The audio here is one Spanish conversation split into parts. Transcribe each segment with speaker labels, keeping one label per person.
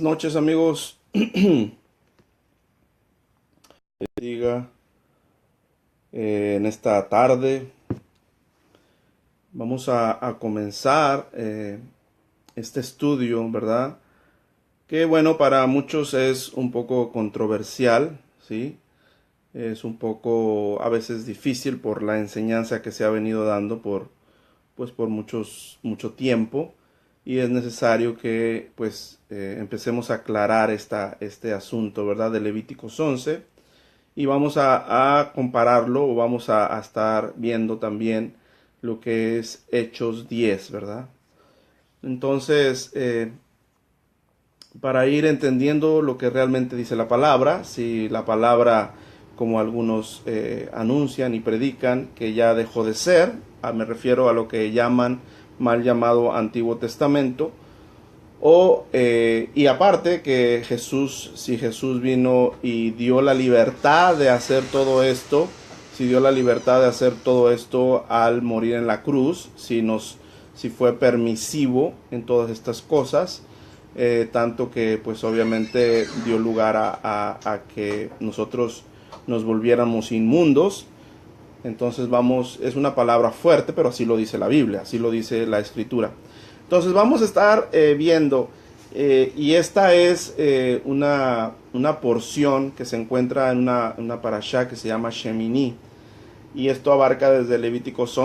Speaker 1: Noches, amigos. Diga en esta tarde vamos a comenzar este estudio, ¿verdad? Que bueno, para muchos es un poco controversial, ¿sí? Es un poco a veces difícil por la enseñanza que se ha venido dando por mucho tiempo, y es necesario que empecemos a aclarar este asunto, ¿verdad? De Levíticos 11, y vamos a compararlo, o vamos a estar viendo también lo que es Hechos 10, ¿verdad? Entonces, para ir entendiendo lo que realmente dice la palabra, si la palabra, como algunos anuncian y predican, que ya dejó de ser, me refiero a lo que llaman mal llamado Antiguo Testamento, y aparte que si Jesús vino y dio la libertad de hacer todo esto, si dio la libertad de hacer todo esto al morir en la cruz, si fue permisivo en todas estas cosas, tanto que pues obviamente dio lugar a que nosotros nos volviéramos inmundos. Entonces es una palabra fuerte, pero así lo dice la Biblia, así lo dice la Escritura. Entonces vamos a estar viendo, y esta es una porción que se encuentra en una parashá que se llama Shemini, y esto abarca desde Levíticos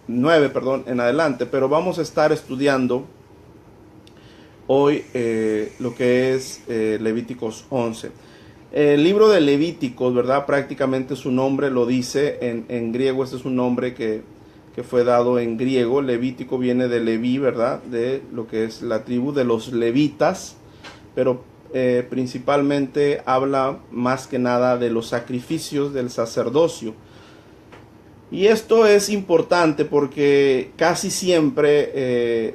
Speaker 1: 9, en adelante, pero vamos a estar estudiando hoy lo que es Levíticos 11. El libro de Levíticos, ¿verdad? Prácticamente su nombre lo dice en griego. Este es un nombre que fue dado en griego. Levítico viene de Leví, ¿verdad? De lo que es la tribu de los levitas, pero principalmente habla más que nada de los sacrificios del sacerdocio. Y esto es importante porque casi siempre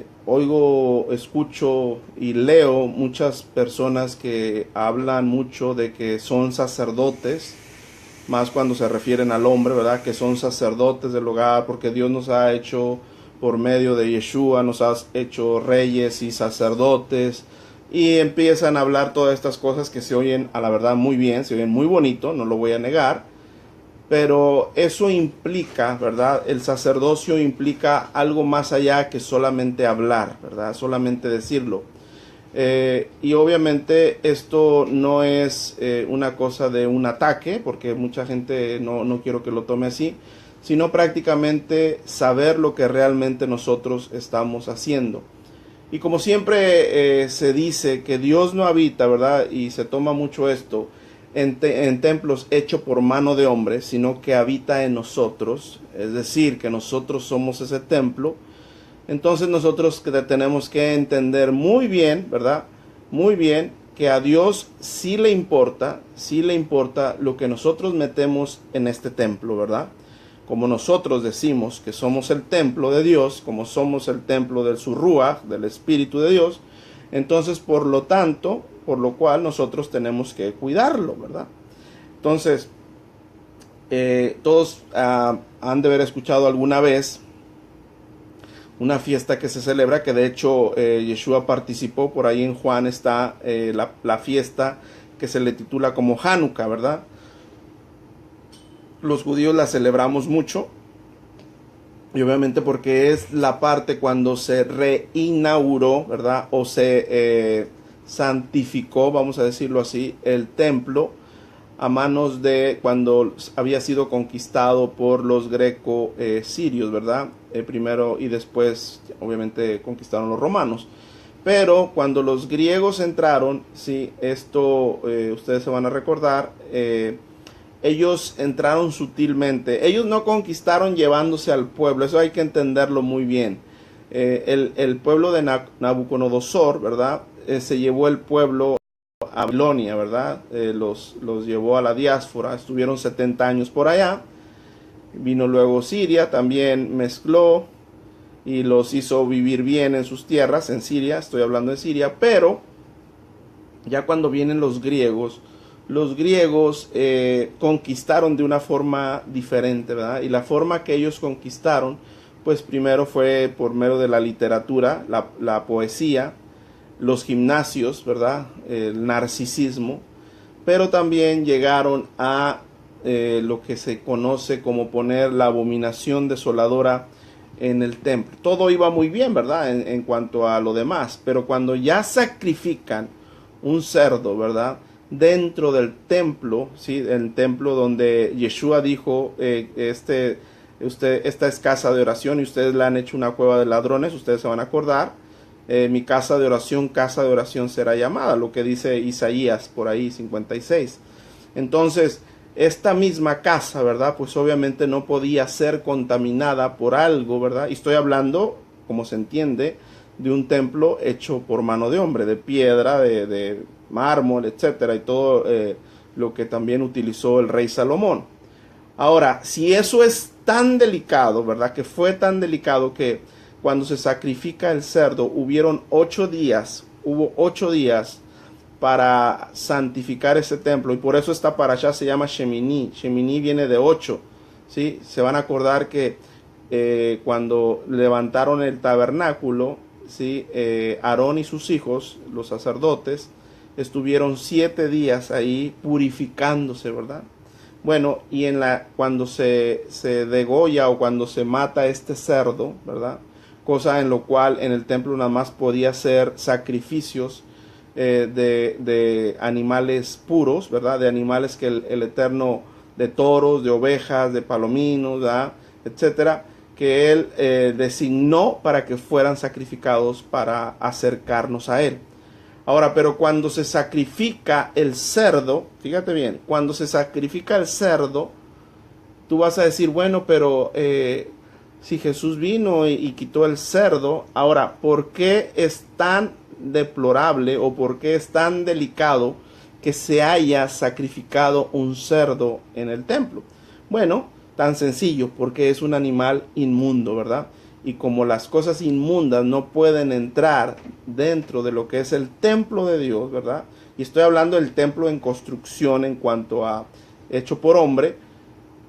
Speaker 1: escucho y leo muchas personas que hablan mucho de que son sacerdotes, más cuando se refieren al hombre, ¿verdad? Que son sacerdotes del hogar, porque Dios nos ha hecho, por medio de Yeshua, nos ha hecho reyes y sacerdotes, y empiezan a hablar todas estas cosas que se oyen, a la verdad, muy bien, se oyen muy bonito, no lo voy a negar. Pero eso implica, ¿verdad? El sacerdocio implica algo más allá que solamente hablar, ¿verdad? Solamente decirlo. Y obviamente esto no es una cosa de un ataque, porque mucha gente no quiero que lo tome así, sino prácticamente saber lo que realmente nosotros estamos haciendo. Y como siempre se dice que Dios no habita, ¿verdad? Y se toma mucho esto en templos hechos por mano de hombres, sino que habita en nosotros, es decir, que nosotros somos ese templo. Entonces nosotros tenemos que entender muy bien, ¿verdad? Muy bien, que a Dios sí le importa lo que nosotros metemos en este templo, ¿verdad? Como nosotros decimos que somos el templo de Dios, como somos el templo del Ruach, del Espíritu de Dios, entonces por lo cual nosotros tenemos que cuidarlo, ¿verdad? Entonces, todos han de haber escuchado alguna vez una fiesta que se celebra, que de hecho Yeshua participó. Por ahí en Juan está la fiesta que se le titula como Hanukkah, ¿verdad? Los judíos la celebramos mucho, y obviamente porque es la parte cuando se reinauguró, ¿verdad? O se santificó, vamos a decirlo así, el templo a manos de cuando había sido conquistado por los greco-sirios, ¿verdad? Primero, y después obviamente conquistaron los romanos. Pero cuando los griegos entraron, sí, esto ustedes se van a recordar, ellos entraron sutilmente. Ellos no conquistaron llevándose al pueblo, eso hay que entenderlo muy bien. El pueblo de Nabucodonosor, ¿verdad? Se llevó el pueblo a Babilonia, ¿verdad? Los llevó a la diáspora, estuvieron 70 años por allá. Vino luego Siria, también mezcló y los hizo vivir bien en sus tierras, en Siria, estoy hablando de Siria. Pero ya cuando vienen los griegos conquistaron de una forma diferente, ¿verdad? Y la forma que ellos conquistaron, pues primero fue por medio de la literatura, la poesía, los gimnasios, ¿verdad? El narcisismo, pero también llegaron a lo que se conoce como poner la abominación desoladora en el templo. Todo iba muy bien, ¿verdad? En cuanto a lo demás, pero cuando ya sacrifican un cerdo, ¿verdad? Dentro del templo, ¿sí? El templo donde Yeshua dijo, esta es casa de oración y ustedes la han hecho una cueva de ladrones, ustedes se van a acordar, mi casa de oración será llamada, lo que dice Isaías por ahí 56. Entonces, esta misma casa, ¿verdad? Pues obviamente no podía ser contaminada por algo, ¿verdad? Y estoy hablando, como se entiende, de un templo hecho por mano de hombre, de piedra, de mármol, etcétera, y todo lo que también utilizó el rey Salomón. Ahora, si eso es tan delicado, ¿verdad? Que fue tan delicado que cuando se sacrifica el cerdo, hubo 8 días para santificar ese templo, y por eso esta parashá se llama Shemini. Shemini viene de 8, ¿sí? Se van a acordar que cuando levantaron el tabernáculo, ¿sí? Aarón y sus hijos, los sacerdotes, estuvieron 7 días ahí purificándose, ¿verdad? Bueno, y cuando se degolla o cuando se mata este cerdo, ¿verdad? Cosa en lo cual en el templo nada más podía hacer sacrificios de animales puros, ¿verdad? De animales que el Eterno, de toros, de ovejas, de palominos, ¿verdad? Etcétera, que Él designó para que fueran sacrificados para acercarnos a Él. Ahora, pero cuando se sacrifica el cerdo, fíjate bien, cuando se sacrifica el cerdo, tú vas a decir, bueno, pero si Jesús vino y quitó el cerdo, ahora, ¿por qué es tan deplorable o por qué es tan delicado que se haya sacrificado un cerdo en el templo? Bueno, tan sencillo, porque es un animal inmundo, ¿verdad? Y como las cosas inmundas no pueden entrar dentro de lo que es el templo de Dios, ¿verdad? Y estoy hablando del templo en construcción en cuanto a hecho por hombre.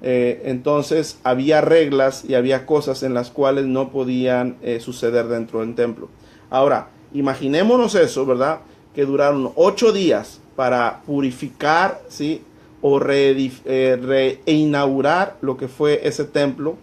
Speaker 1: Entonces había reglas y había cosas en las cuales no podían suceder dentro del templo. Ahora, imaginémonos eso, ¿verdad? Que duraron 8 días para purificar, ¿sí? O reinaugurar lo que fue ese templo,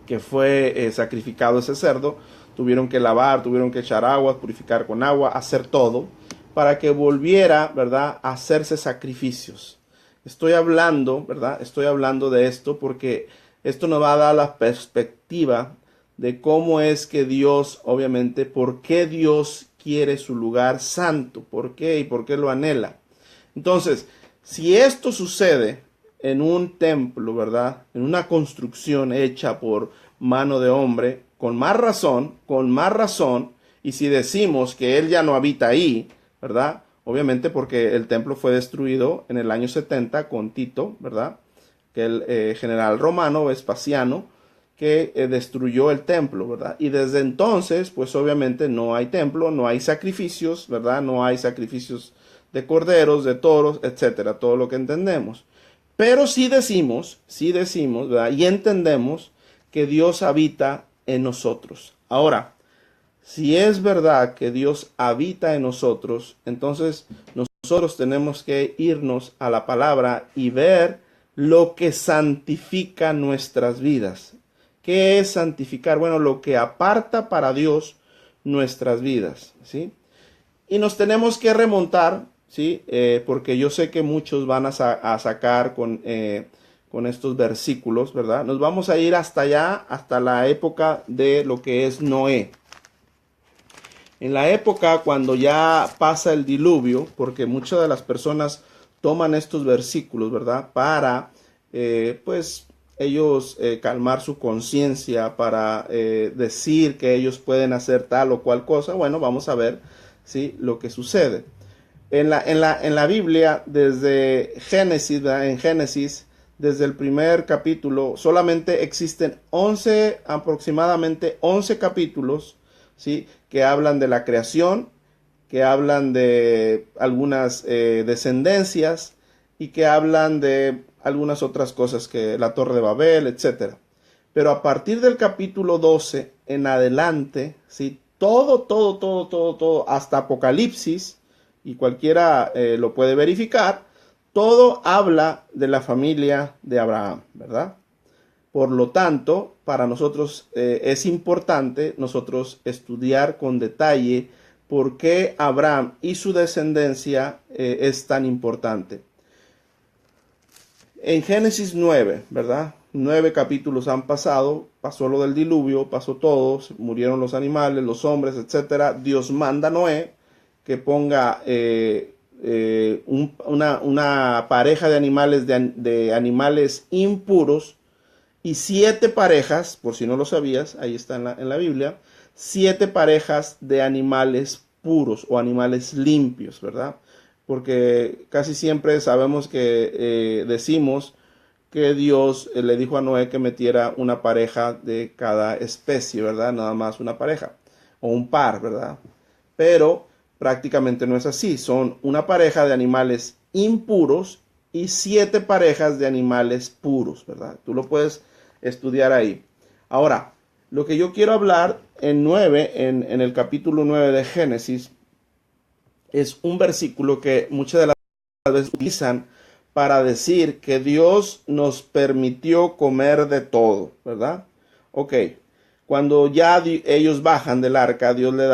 Speaker 1: que fue sacrificado ese cerdo. Tuvieron que lavar, tuvieron que echar agua, purificar con agua, hacer todo, para que volviera, ¿verdad? A hacerse sacrificios. Estoy hablando, ¿verdad? Estoy hablando de esto porque esto nos va a dar la perspectiva de cómo es que Dios, obviamente, por qué Dios quiere su lugar santo, por qué y por qué lo anhela. Entonces, si esto sucede en un templo, ¿verdad? En una construcción hecha por mano de hombre, con más razón, y si decimos que Él ya no habita ahí, ¿verdad? Obviamente porque el templo fue destruido en el año 70 con Tito, ¿verdad? Que el general romano, Vespasiano, que destruyó el templo, ¿verdad? Y desde entonces, pues obviamente no hay templo, no hay sacrificios, ¿verdad? No hay sacrificios de corderos, de toros, etcétera, todo lo que entendemos. Pero sí decimos, ¿verdad? Y entendemos que Dios habita en nosotros. Ahora, si es verdad que Dios habita en nosotros, entonces nosotros tenemos que irnos a la palabra y ver lo que santifica nuestras vidas. ¿Qué es santificar? Bueno, lo que aparta para Dios nuestras vidas, ¿sí? Y nos tenemos que remontar, ¿sí? Porque yo sé que muchos van a sacar con estos versículos, ¿verdad? Nos vamos a ir hasta allá, hasta la época de lo que es Noé. En la época cuando ya pasa el diluvio, porque muchas de las personas toman estos versículos, ¿verdad? Para, pues, ellos calmar su conciencia, para decir que ellos pueden hacer tal o cual cosa. Bueno, vamos a ver, ¿sí? Lo que sucede. En la Biblia, desde Génesis, ¿verdad? En Génesis, desde el primer capítulo, solamente existen aproximadamente 11 capítulos, ¿sí? Que hablan de la creación, que hablan de algunas descendencias y que hablan de algunas otras cosas, que la Torre de Babel, etc. Pero a partir del capítulo 12 en adelante, ¿sí? todo, hasta Apocalipsis, y cualquiera lo puede verificar, todo habla de la familia de Abraham, ¿verdad? Por lo tanto, para nosotros es importante nosotros estudiar con detalle por qué Abraham y su descendencia es tan importante. En Génesis 9, ¿verdad? 9 capítulos han pasado, pasó lo del diluvio, pasó todo, murieron los animales, los hombres, etc. Dios manda a Noé que ponga una pareja de animales impuros y 7 parejas, por si no lo sabías, ahí está en la Biblia, 7 parejas de animales puros o animales limpios, ¿verdad? Porque casi siempre sabemos que decimos que Dios le dijo a Noé que metiera una pareja de cada especie, ¿verdad? Nada más una pareja o un par, ¿verdad? Pero prácticamente no es así. Son una pareja de animales impuros y 7 parejas de animales puros, ¿verdad? Tú lo puedes estudiar ahí. Ahora, lo que yo quiero hablar en el capítulo 9 de Génesis, es un versículo que muchas de las veces utilizan para decir que Dios nos permitió comer de todo, ¿verdad? Ok, cuando ya ellos bajan del arca, Dios le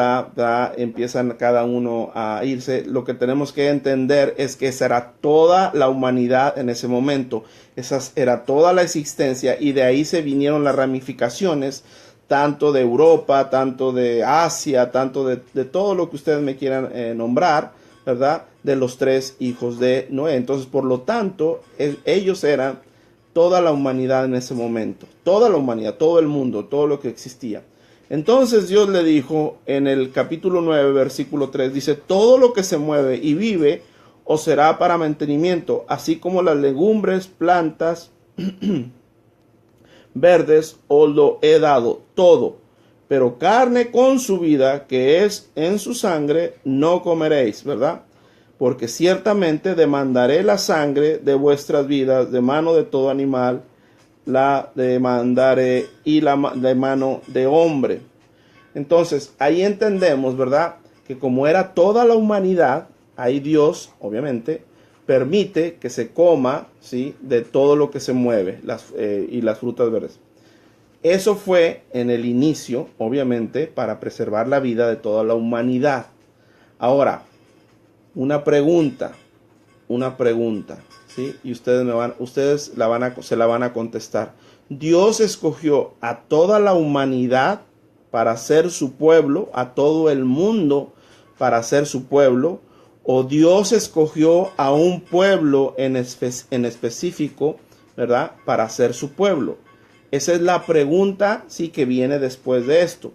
Speaker 1: empiezan cada uno a irse. Lo que tenemos que entender es que esa era toda la humanidad en ese momento. Esa era toda la existencia y de ahí se vinieron las ramificaciones, tanto de Europa, tanto de Asia, tanto de todo lo que ustedes me quieran nombrar, ¿verdad? De los 3 hijos de Noé. Entonces, por lo tanto, ellos eran toda la humanidad en ese momento. Toda la humanidad, todo el mundo, todo lo que existía. Entonces Dios le dijo en el capítulo 9, versículo 3, dice, todo lo que se mueve y vive os será para mantenimiento, así como las legumbres, plantas verdes os lo he dado todo, pero carne con su vida, que es en su sangre, no comeréis, ¿verdad? Porque ciertamente demandaré la sangre de vuestras vidas, de mano de todo animal, la demandaré, y de mano de hombre. Entonces, ahí entendemos, ¿verdad? Que como era toda la humanidad, ahí Dios, obviamente, permite que se coma, ¿sí?, de todo lo que se mueve, y las frutas verdes. Eso fue en el inicio, obviamente, para preservar la vida de toda la humanidad. Ahora, una pregunta, ¿sí? Y ustedes se la van a contestar. ¿Dios escogió a toda la humanidad para ser su pueblo, a todo el mundo para ser su pueblo? ¿O Dios escogió a un pueblo en específico, ¿verdad?, para ser su pueblo? Esa es la pregunta, sí, que viene después de esto.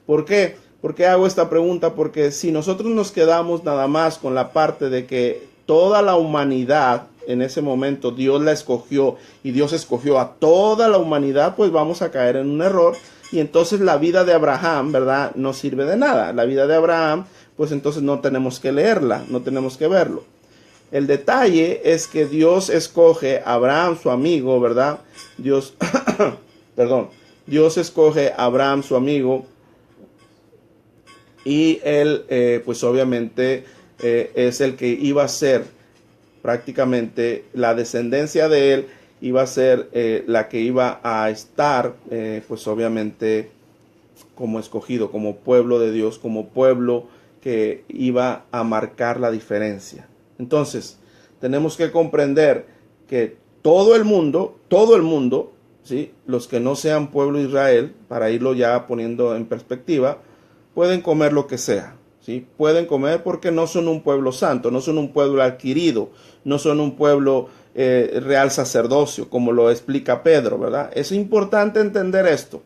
Speaker 1: ¿Por qué? ¿Por qué hago esta pregunta? Porque si nosotros nos quedamos nada más con la parte de que toda la humanidad en ese momento Dios la escogió y Dios escogió a toda la humanidad, pues vamos a caer en un error y entonces la vida de Abraham, ¿verdad?, no sirve de nada. La vida de Abraham, pues entonces no tenemos que leerla, no tenemos que verlo. El detalle es que Dios escoge a Abraham, su amigo, ¿verdad? Dios escoge a Abraham, su amigo, y él, pues obviamente, es el que iba a ser prácticamente la descendencia de él, iba a ser la que iba a estar, pues obviamente, como escogido, como pueblo de Dios, como pueblo que iba a marcar la diferencia. Entonces, tenemos que comprender que todo el mundo, ¿sí?, los que no sean pueblo de Israel, para irlo ya poniendo en perspectiva, pueden comer lo que sea, ¿sí? Pueden comer porque no son un pueblo santo, no son un pueblo adquirido, no son un pueblo real sacerdocio, como lo explica Pedro, ¿verdad? Es importante entender esto,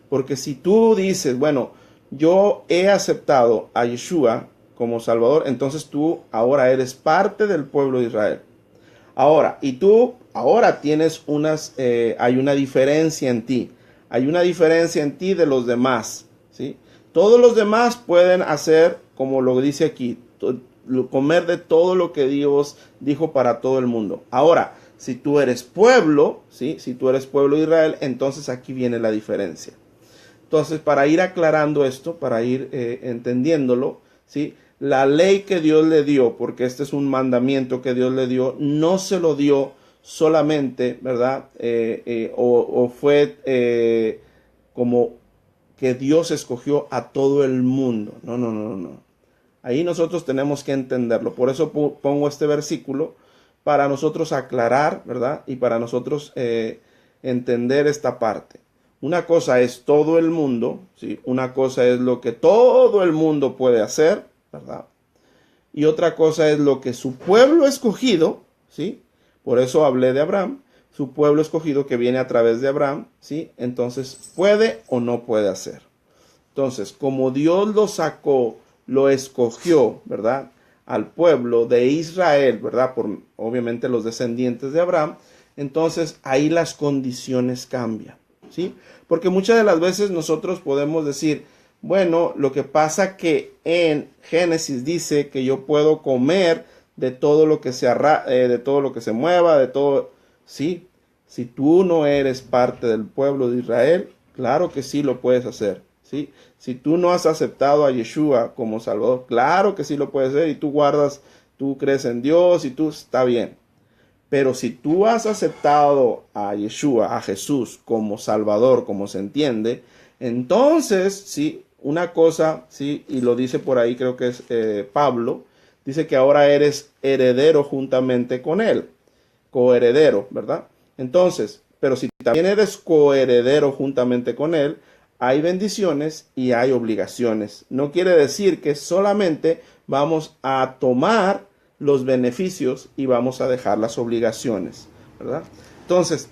Speaker 1: porque si tú dices, bueno, yo he aceptado a Yeshua como Salvador, entonces tú ahora eres parte del pueblo de Israel. Ahora, y tú ahora tienes hay una diferencia en ti. Hay una diferencia en ti de los demás, ¿sí? Todos los demás pueden hacer, como lo dice aquí, comer de todo lo que Dios dijo para todo el mundo. Ahora, si tú eres pueblo, ¿sí?, si tú eres pueblo de Israel, entonces aquí viene la diferencia. Entonces, para ir aclarando esto, para ir entendiéndolo, ¿sí? La ley que Dios le dio, porque este es un mandamiento que Dios le dio, no se lo dio solamente, ¿verdad? O fue como que Dios escogió a todo el mundo. No, no, no, no. Ahí nosotros tenemos que entenderlo. Por eso pongo este versículo, para nosotros aclarar, ¿verdad? Y para nosotros entender esta parte. Una cosa es todo el mundo, ¿sí? Una cosa es lo que todo el mundo puede hacer, ¿verdad? Y otra cosa es lo que su pueblo escogido, ¿sí? Por eso hablé de Abraham, su pueblo escogido que viene a través de Abraham, ¿sí? Entonces, ¿puede o no puede hacer? Entonces, como Dios lo sacó, lo escogió, ¿verdad? Al pueblo de Israel, ¿verdad? Por obviamente los descendientes de Abraham, entonces ahí las condiciones cambian, ¿sí? Porque muchas de las veces nosotros podemos decir, bueno, lo que pasa que en Génesis dice que yo puedo comer de todo lo que de todo lo que se mueva, de todo, sí. Si tú no eres parte del pueblo de Israel, claro que sí lo puedes hacer, ¿sí? Si tú no has aceptado a Yeshua como Salvador, claro que sí lo puedes hacer, y tú crees en Dios y tú está bien. Pero si tú has aceptado a Yeshua, a Jesús como Salvador, como se entiende, entonces, sí, una cosa, sí, y lo dice por ahí, creo que es Pablo, dice que ahora eres heredero juntamente con él, coheredero, ¿verdad? Entonces, pero si también eres coheredero juntamente con él, hay bendiciones y hay obligaciones. No quiere decir que solamente vamos a tomar los beneficios y vamos a dejar las obligaciones, ¿verdad? Entonces,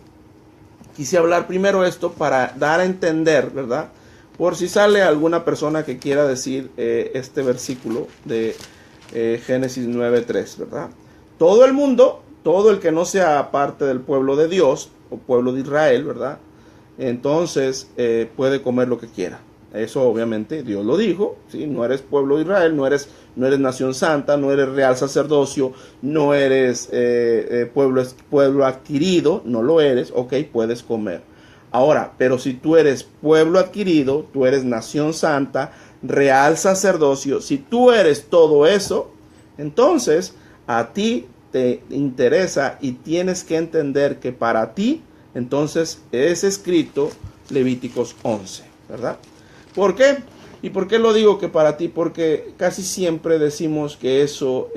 Speaker 1: quise hablar primero esto para dar a entender, ¿verdad? Por si sale alguna persona que quiera decir este versículo de Génesis 9:3, ¿verdad? Todo el mundo, todo el que no sea parte del pueblo de Dios o pueblo de Israel, ¿verdad? Entonces puede comer lo que quiera. Eso obviamente Dios lo dijo, ¿sí? No eres pueblo de Israel, no eres nación santa, no eres real sacerdocio, no eres pueblo adquirido, no lo eres, ok, puedes comer. Ahora, pero si tú eres pueblo adquirido, tú eres nación santa, real sacerdocio, si tú eres todo eso, entonces a ti te interesa y tienes que entender que para ti, entonces es escrito Levíticos 11, ¿verdad? ¿Por qué? ¿Y por qué lo digo que para ti? Porque casi siempre decimos que eso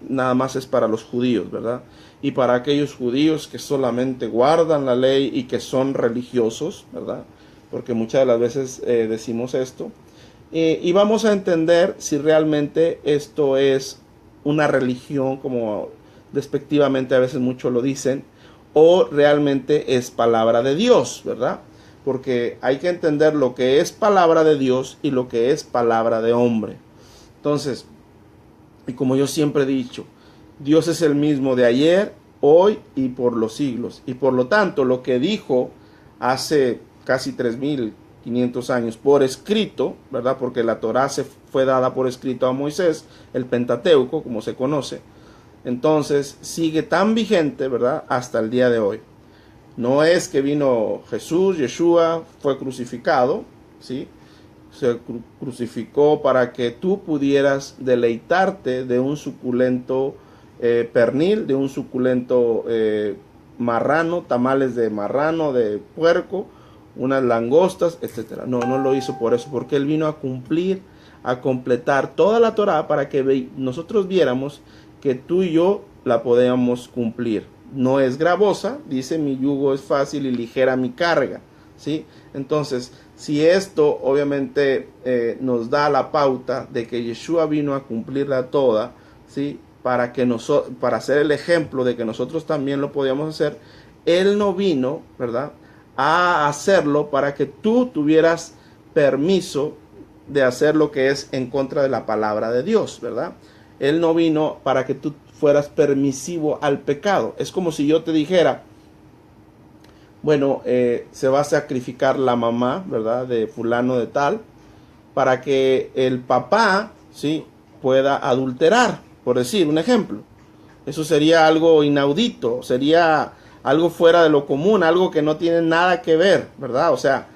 Speaker 1: nada más es para los judíos, ¿verdad? Y para aquellos judíos que solamente guardan la ley y que son religiosos, ¿verdad? Porque muchas de las veces decimos esto. Y vamos a entender si realmente esto es una religión, como despectivamente a veces muchos lo dicen, o realmente es palabra de Dios, ¿verdad? Porque hay que entender lo que es palabra de Dios y lo que es palabra de hombre. Entonces, y como yo siempre he dicho, Dios es el mismo de ayer, hoy y por los siglos. Y por lo tanto, lo que dijo hace casi 3.500 años por escrito, ¿verdad? Porque la Torá se fue dada por escrito a Moisés, el Pentateuco, como se conoce. Entonces, sigue tan vigente, ¿verdad? Hasta el día de hoy. No es que vino Jesús, Yeshua, fue crucificado, ¿sí? Se crucificó para que tú pudieras deleitarte de un suculento pernil, de un suculento marrano, tamales de marrano, de puerco, unas langostas, etcétera. No, no lo hizo por eso, porque Él vino a cumplir, a completar toda la Torá para que nosotros viéramos que tú y yo la podíamos cumplir. No es gravosa, dice, mi yugo es fácil y ligera mi carga, ¿sí? Entonces, si esto obviamente nos da la pauta de que Yeshua vino a cumplirla toda, ¿sí? Para hacer el ejemplo de que nosotros también lo podíamos hacer, Él no vino, ¿verdad?, a hacerlo para que tú tuvieras permiso de hacer lo que es en contra de la palabra de Dios, ¿verdad? Él no vino para que tú fueras permisivo al pecado. Es como si yo te dijera, bueno, se va a sacrificar la mamá, ¿verdad?, de fulano de tal, para que el papá, ¿sí?, pueda adulterar, por decir un ejemplo. Eso sería algo inaudito, sería algo fuera de lo común, algo que no tiene nada que ver, ¿verdad? O sea,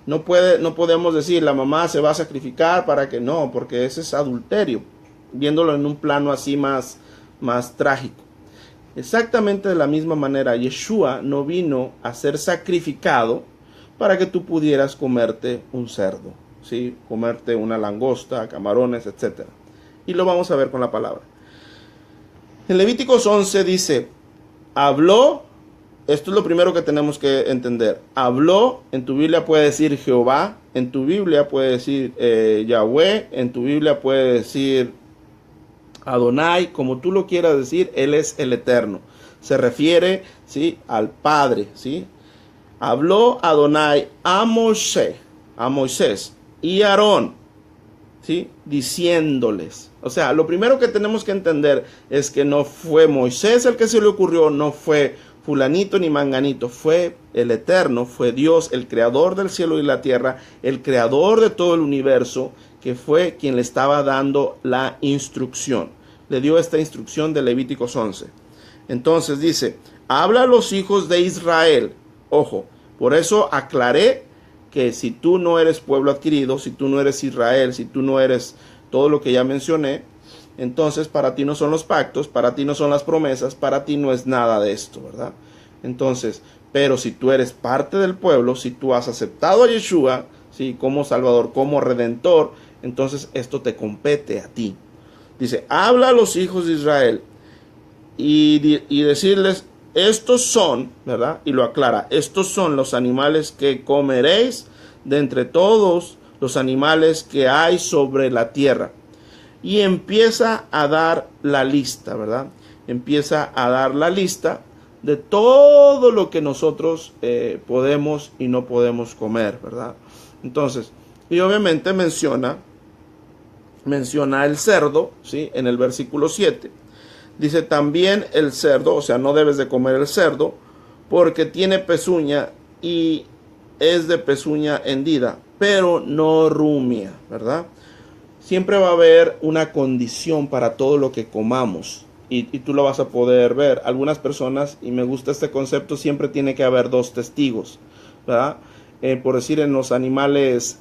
Speaker 1: No podemos decir la mamá se va a sacrificar para que no, porque ese es adulterio, viéndolo en un plano así más trágico. Exactamente de la misma manera, Yeshua no vino a ser sacrificado para que tú pudieras comerte un cerdo, ¿sí? Comerte una langosta, camarones, etc. Y lo vamos a ver con la palabra. En Levíticos 11 dice, habló, esto es lo primero que tenemos que entender, habló, en tu Biblia puede decir Jehová, en tu Biblia puede decir Yahweh, en tu Biblia puede decir Adonai, como tú lo quieras decir, Él es el Eterno. Se refiere, ¿sí?, al Padre, ¿sí? Habló Adonai a Moisés y a Aarón, ¿sí?, diciéndoles. O sea, lo primero que tenemos que entender es que no fue Moisés el que se le ocurrió, no fue fulanito ni manganito, fue el Eterno, fue Dios, el creador del cielo y la tierra, el creador de todo el universo, que fue quien le estaba dando la instrucción. Le dio esta instrucción de Levíticos 11. Entonces dice, habla a los hijos de Israel. Ojo, por eso aclaré que si tú no eres pueblo adquirido, si tú no eres Israel, si tú no eres todo lo que ya mencioné, entonces para ti no son los pactos, para ti no son las promesas, para ti no es nada de esto, ¿verdad? Entonces, pero si tú eres parte del pueblo, si tú has aceptado a Yeshua, ¿sí?, como Salvador, como Redentor, entonces esto te compete a ti. Dice, habla a los hijos de Israel y decirles, estos son, ¿verdad? Y lo aclara, estos son los animales que comeréis de entre todos los animales que hay sobre la tierra. Y empieza a dar la lista, ¿verdad? Empieza a dar la lista de todo lo que nosotros podemos y no podemos comer, ¿verdad? Entonces, y obviamente menciona el cerdo, ¿sí?, en el versículo 7. Dice también el cerdo, o sea, no debes de comer el cerdo porque tiene pezuña y es de pezuña hendida, pero no rumia, ¿verdad? Siempre va a haber una condición para todo lo que comamos y tú lo vas a poder ver. Algunas personas, y me gusta este concepto, siempre tiene que haber dos testigos, ¿verdad? Por decir en los animales,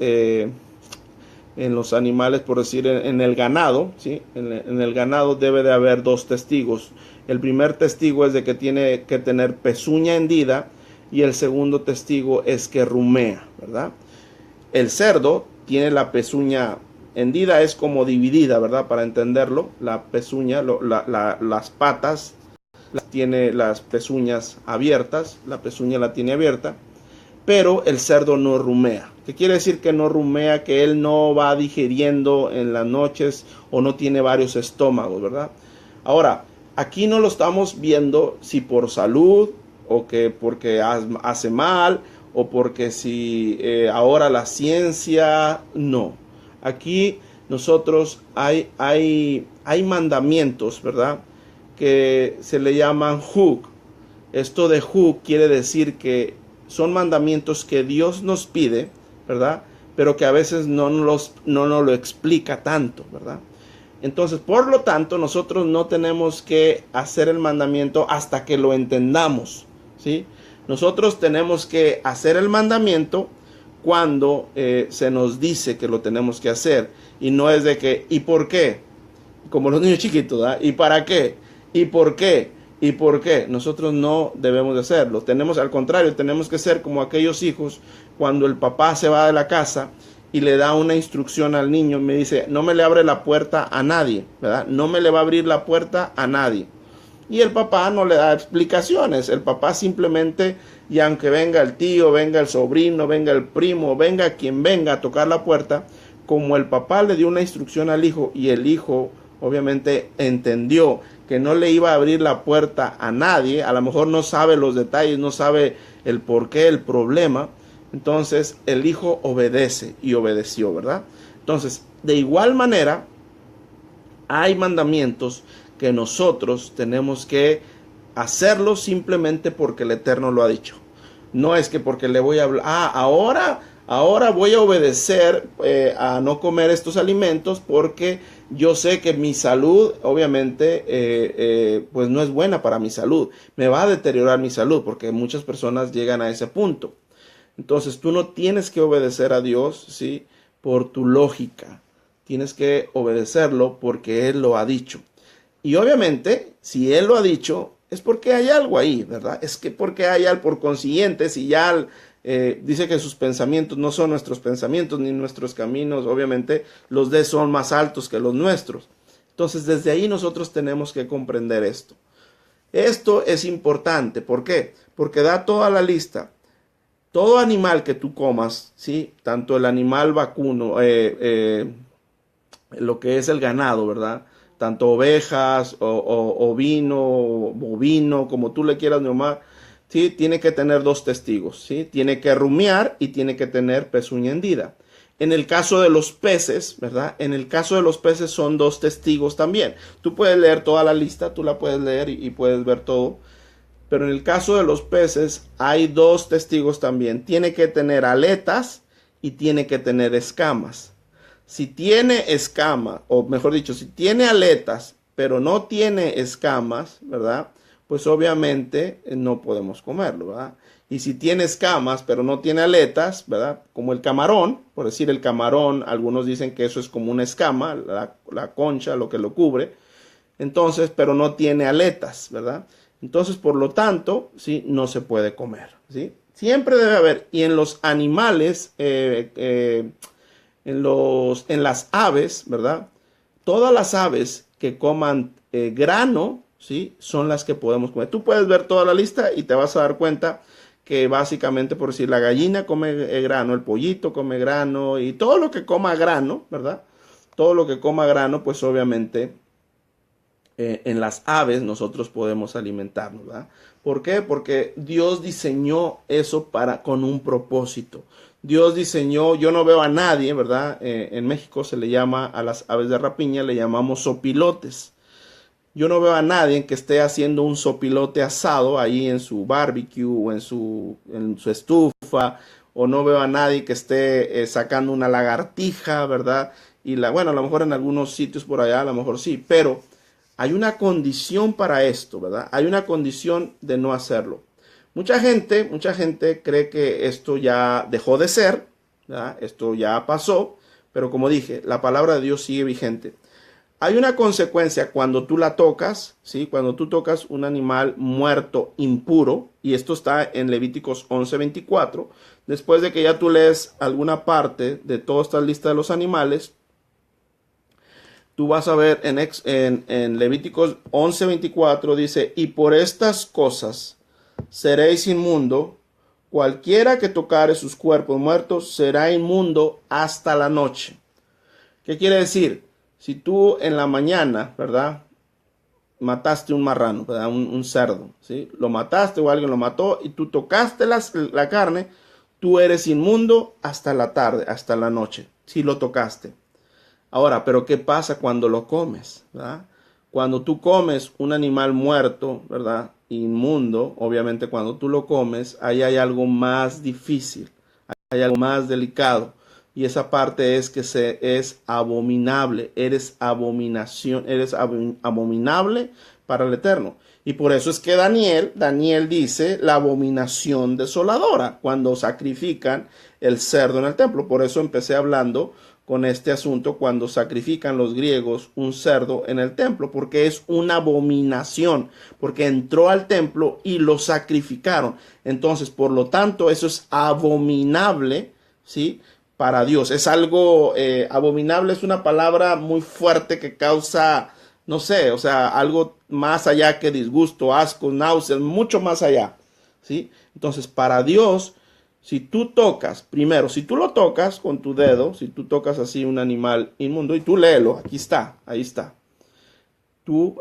Speaker 1: por decir en el ganado, ¿sí? En el ganado debe de haber dos testigos. El primer testigo es de que tiene que tener pezuña hendida y el segundo testigo es que rumea, ¿verdad? El cerdo tiene la pezuña hendida, es como dividida, ¿verdad? Para entenderlo, la pezuña, las patas, tiene las pezuñas abiertas, la pezuña la tiene abierta, pero el cerdo no rumea. ¿Qué quiere decir que no rumea? Que él no va digiriendo en las noches o no tiene varios estómagos, ¿verdad? Ahora, aquí no lo estamos viendo si por salud o que porque hace mal o porque si ahora la ciencia, no. Aquí nosotros hay mandamientos, ¿verdad?, que se le llaman huk. Esto de huk quiere decir que son mandamientos que Dios nos pide, ¿verdad?, pero que a veces no nos lo explica tanto, ¿verdad? Entonces, por lo tanto, nosotros no tenemos que hacer el mandamiento hasta que lo entendamos, ¿sí? Nosotros tenemos que hacer el mandamiento cuando se nos dice que lo tenemos que hacer, y no es de que, ¿y por qué? Como los niños chiquitos, ¿verdad? ¿Y para qué? ¿Y por qué? ¿Y por qué? Nosotros no debemos de hacerlo. Al contrario, tenemos que ser como aquellos hijos cuando el papá se va de la casa y le da una instrucción al niño, me dice, no me le abre la puerta a nadie, ¿verdad? No me le va a abrir la puerta a nadie. Y el papá no le da explicaciones, el papá simplemente, y aunque venga el tío, venga el sobrino, venga el primo, venga quien venga a tocar la puerta, como el papá le dio una instrucción al hijo y el hijo obviamente entendió que no le iba a abrir la puerta a nadie, a lo mejor no sabe los detalles, no sabe el porqué, el problema, entonces el hijo obedece y obedeció, ¿verdad? Entonces, de igual manera, hay mandamientos que nosotros tenemos que hacerlo simplemente porque el Eterno lo ha dicho. No es que porque le voy a hablar, ahora voy a obedecer a no comer estos alimentos porque yo sé que mi salud, obviamente, pues no es buena para mi salud. Me va a deteriorar mi salud porque muchas personas llegan a ese punto. Entonces tú no tienes que obedecer a Dios, ¿sí? Por tu lógica. Tienes que obedecerlo porque Él lo ha dicho. Y obviamente, si Él lo ha dicho, es porque hay algo ahí, ¿verdad? Es que porque hay algo, por consiguiente, si ya dice que sus pensamientos no son nuestros pensamientos ni nuestros caminos, obviamente los de son más altos que los nuestros. Entonces, desde ahí nosotros tenemos que comprender esto. Esto es importante. ¿Por qué? Porque da toda la lista. Todo animal que tú comas, ¿sí? Tanto el animal vacuno, lo que es el ganado, ¿verdad? Tanto ovejas, ovino, bovino, como tú le quieras llamar, ¿sí? Tiene que tener dos testigos, ¿sí? Tiene que rumiar y tiene que tener pezuña hendida. En el caso de los peces, ¿verdad? En el caso de los peces son dos testigos también. Tú puedes leer toda la lista, tú la puedes leer y puedes ver todo. Pero en el caso de los peces hay dos testigos también. Tiene que tener aletas y tiene que tener escamas. Si tiene escama, o mejor dicho, si tiene aletas, pero no tiene escamas, ¿verdad? Pues obviamente no podemos comerlo, ¿verdad? Y si tiene escamas, pero no tiene aletas, ¿verdad? Como el camarón, por decir el camarón, algunos dicen que eso es como una escama, la concha, lo que lo cubre. Entonces, pero no tiene aletas, ¿verdad? Entonces, por lo tanto, ¿sí? No se puede comer, ¿sí? Siempre debe haber, y en los animales, en las aves, ¿verdad? Todas las aves que coman grano, ¿sí? Son las que podemos comer. Tú puedes ver toda la lista y te vas a dar cuenta que básicamente, por decir, la gallina come grano, el pollito come grano y todo lo que coma grano, ¿verdad? Todo lo que coma grano, pues obviamente en las aves nosotros podemos alimentarnos, ¿verdad? ¿Por qué? Porque Dios diseñó eso con un propósito. Dios diseñó, yo no veo a nadie, ¿verdad? En México se le llama a las aves de rapiña, le llamamos sopilotes. Yo no veo a nadie que esté haciendo un sopilote asado ahí en su barbecue o en su estufa, o no veo a nadie que esté sacando una lagartija, ¿verdad? Bueno, a lo mejor en algunos sitios por allá, a lo mejor sí, pero hay una condición para esto, ¿verdad? Hay una condición de no hacerlo. Mucha gente cree que esto ya dejó de ser, ¿verdad? Esto ya pasó, pero como dije, la palabra de Dios sigue vigente. Hay una consecuencia cuando tú la tocas, ¿sí? Cuando tú tocas un animal muerto impuro, y esto está en Levíticos 11:24, después de que ya tú lees alguna parte de toda esta lista de los animales, tú vas a ver en Levíticos 11:24 dice, y por estas cosas seréis inmundo, cualquiera que tocare sus cuerpos muertos será inmundo hasta la noche. ¿Qué quiere decir? Si tú en la mañana, ¿verdad? Mataste un marrano, ¿verdad? Un cerdo, ¿sí? Lo mataste o alguien lo mató y tú tocaste la carne, tú eres inmundo hasta la tarde, hasta la noche, si lo tocaste. Ahora, pero ¿qué pasa cuando lo comes? ¿Verdad? Cuando tú comes un animal muerto, ¿verdad? Inmundo, obviamente cuando tú lo comes, ahí hay algo más difícil, hay algo más delicado. Y esa parte es que es abominable, eres abominación, eres abominable para el Eterno. Y por eso es que Daniel dice la abominación desoladora cuando sacrifican el cerdo en el templo. Por eso empecé hablando con este asunto cuando sacrifican los griegos un cerdo en el templo, porque es una abominación, porque entró al templo y lo sacrificaron. Entonces, por lo tanto, eso es abominable, ¿sí? Para Dios. Es algo abominable, es una palabra muy fuerte que causa, no sé, o sea, algo más allá que disgusto, asco, náuseas, mucho más allá, ¿sí? Entonces, para Dios, si tú tocas, primero, si tú lo tocas con tu dedo, si tú tocas así un animal inmundo, y tú léelo, aquí está, ahí está, tú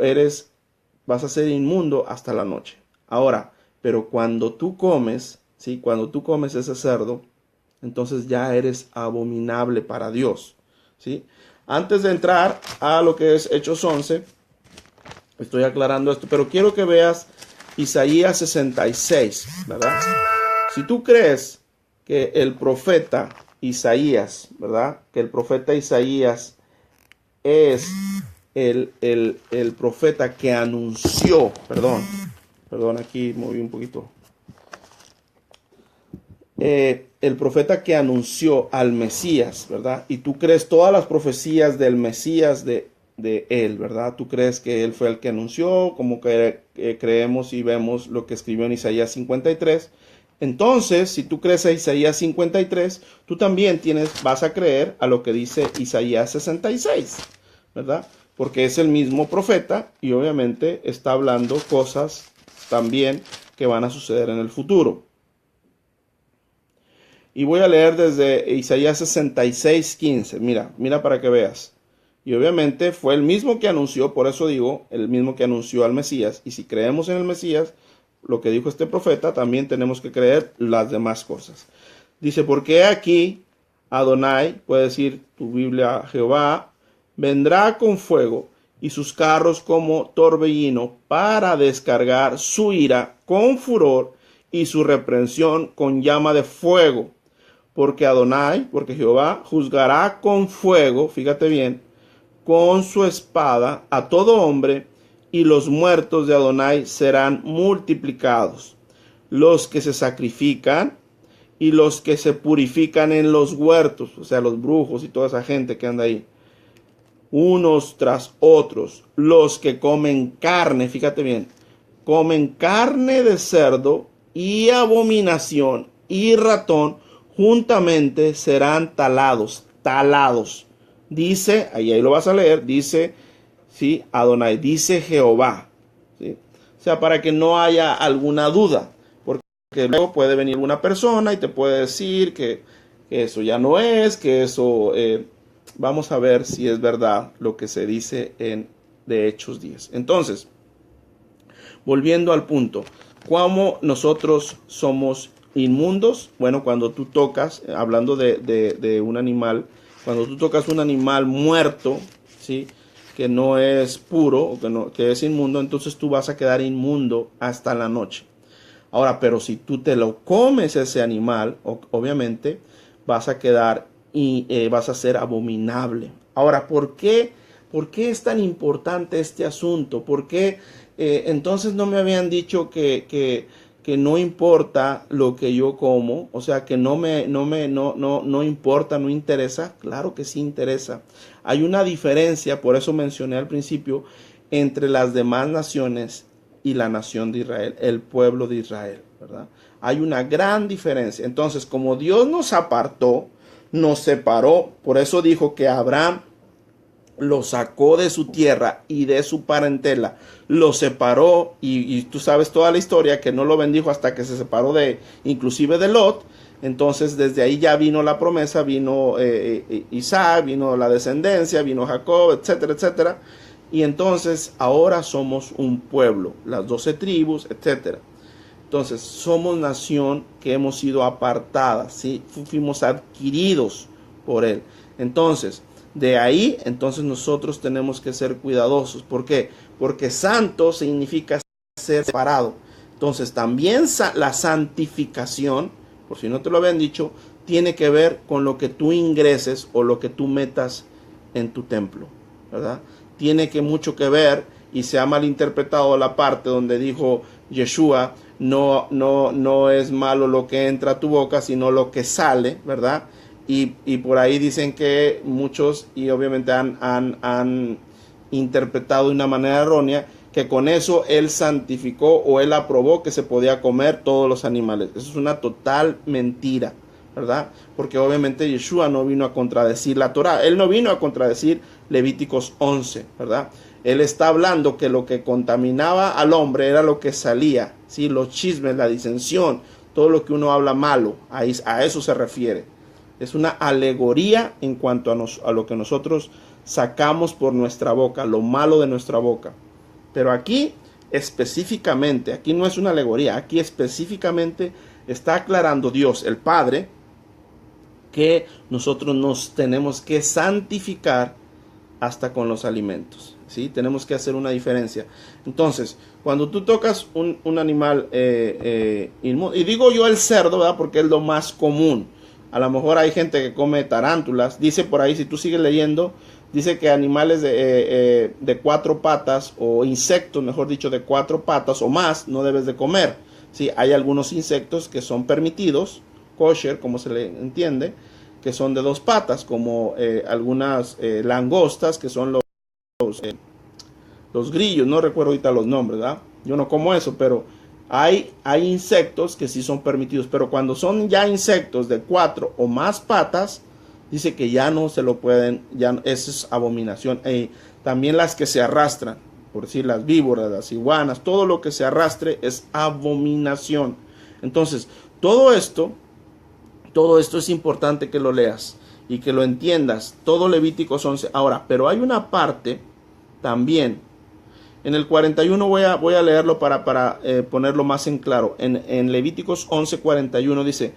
Speaker 1: vas a ser inmundo hasta la noche. Ahora, pero cuando tú comes, ¿sí? Cuando tú comes ese cerdo, entonces ya eres abominable para Dios, ¿sí? Antes de entrar a lo que es Hechos 11, estoy aclarando esto, pero quiero que veas Isaías 66, ¿verdad? Si tú crees que el profeta Isaías, ¿verdad? Que el profeta Isaías es el profeta que anunció, perdón, aquí moví un poquito. el profeta que anunció al Mesías, ¿verdad? Y tú crees todas las profecías del Mesías de él, ¿verdad? Tú crees que él fue el que anunció, como que creemos y vemos lo que escribió en Isaías 53. Entonces, si tú crees a Isaías 53, tú también vas a creer a lo que dice Isaías 66, ¿verdad? Porque es el mismo profeta y obviamente está hablando cosas también que van a suceder en el futuro. Y voy a leer desde Isaías 66:15. Mira para que veas. Y obviamente fue el mismo que anunció, por eso digo, el mismo que anunció al Mesías. Y si creemos en el Mesías, lo que dijo este profeta, también tenemos que creer las demás cosas. Dice, porque aquí Adonai, puede decir tu Biblia, Jehová, vendrá con fuego y sus carros como torbellino para descargar su ira con furor y su reprensión con llama de fuego. Porque Adonai, porque Jehová, juzgará con fuego, fíjate bien, con su espada a todo hombre, y los muertos de Adonai serán multiplicados, los que se sacrifican y los que se purifican en los huertos, o sea, los brujos y toda esa gente que anda ahí, unos tras otros, los que comen carne, fíjate bien, comen carne de cerdo y abominación y ratón, juntamente serán talados. Dice, ahí lo vas a leer, dice, ¿sí? Adonai, dice Jehová, ¿sí? O sea, para que no haya alguna duda, porque luego puede venir una persona y te puede decir que eso ya no es, que eso, vamos a ver si es verdad lo que se dice de Hechos 10. Entonces, volviendo al punto, ¿cómo nosotros somos inmundos? Bueno, cuando tú tocas, hablando de un animal, cuando tú tocas un animal muerto, ¿sí?, que no es puro, o que es inmundo, entonces tú vas a quedar inmundo hasta la noche. Ahora, pero si tú te lo comes ese animal, obviamente vas a quedar y vas a ser abominable. Ahora, ¿por qué es tan importante este asunto? ¿Por qué entonces no me habían dicho que no importa lo que yo como? O sea, que no importa, no interesa. Claro que sí interesa. Hay una diferencia, por eso mencioné al principio, entre las demás naciones y la nación de Israel, el pueblo de Israel, ¿verdad? Hay una gran diferencia. Entonces, como Dios nos apartó, nos separó, por eso dijo que Abraham lo sacó de su tierra y de su parentela, lo separó, y tú sabes toda la historia, que no lo bendijo hasta que se separó inclusive de Lot. Entonces desde ahí ya vino la promesa, vino Isaac, vino la descendencia, vino Jacob, etcétera, etcétera. Y entonces ahora somos un pueblo, las 12 tribus, etcétera. Entonces somos nación que hemos sido apartadas, ¿sí? Fuimos adquiridos por él. Entonces, de ahí, entonces nosotros tenemos que ser cuidadosos. ¿Por qué? Porque santo significa ser separado. Entonces también la santificación, por si no te lo habían dicho, tiene que ver con lo que tú ingreses o lo que tú metas en tu templo, ¿verdad? Tiene mucho que ver, y se ha malinterpretado la parte donde dijo Yeshua, no es malo lo que entra a tu boca, sino lo que sale, ¿verdad? Y por ahí dicen que muchos, y obviamente han interpretado de una manera errónea, que con eso él santificó o él aprobó que se podía comer todos los animales. Eso es una total mentira, ¿verdad? Porque obviamente Yeshua no vino a contradecir la Torá. Él no vino a contradecir Levíticos 11, ¿verdad? Él está hablando que lo que contaminaba al hombre era lo que salía, ¿sí? Los chismes, la disensión, todo lo que uno habla malo, a eso se refiere. Es una alegoría en cuanto a lo que nosotros sacamos por nuestra boca, lo malo de nuestra boca. Pero aquí específicamente, aquí no es una alegoría, aquí específicamente está aclarando Dios, el Padre, que nosotros nos tenemos que santificar hasta con los alimentos, ¿sí? Tenemos que hacer una diferencia. Entonces, cuando tú tocas un animal inmundo, y digo yo el cerdo, ¿verdad?, porque es lo más común. A lo mejor hay gente que come tarántulas. Dice por ahí, si tú sigues leyendo, dice que animales de 4 patas, o insectos, mejor dicho, de 4 patas o más, no debes de comer. Sí, hay algunos insectos que son permitidos, kosher, como se le entiende, que son de 2 patas, como algunas langostas, que son los grillos, no recuerdo ahorita los nombres, ¿verdad? Yo no como eso, pero hay insectos que sí son permitidos, pero cuando son ya insectos de 4 o más patas, dice que ya no se lo pueden, ya esa es abominación. También las que se arrastran, por decir las víboras, las iguanas, todo lo que se arrastre es abominación. Entonces, todo esto es importante que lo leas y que lo entiendas. Todo Levíticos 11. Ahora, pero hay una parte también. En el 41 voy a leerlo para ponerlo más en claro. En Levíticos 11:41 dice: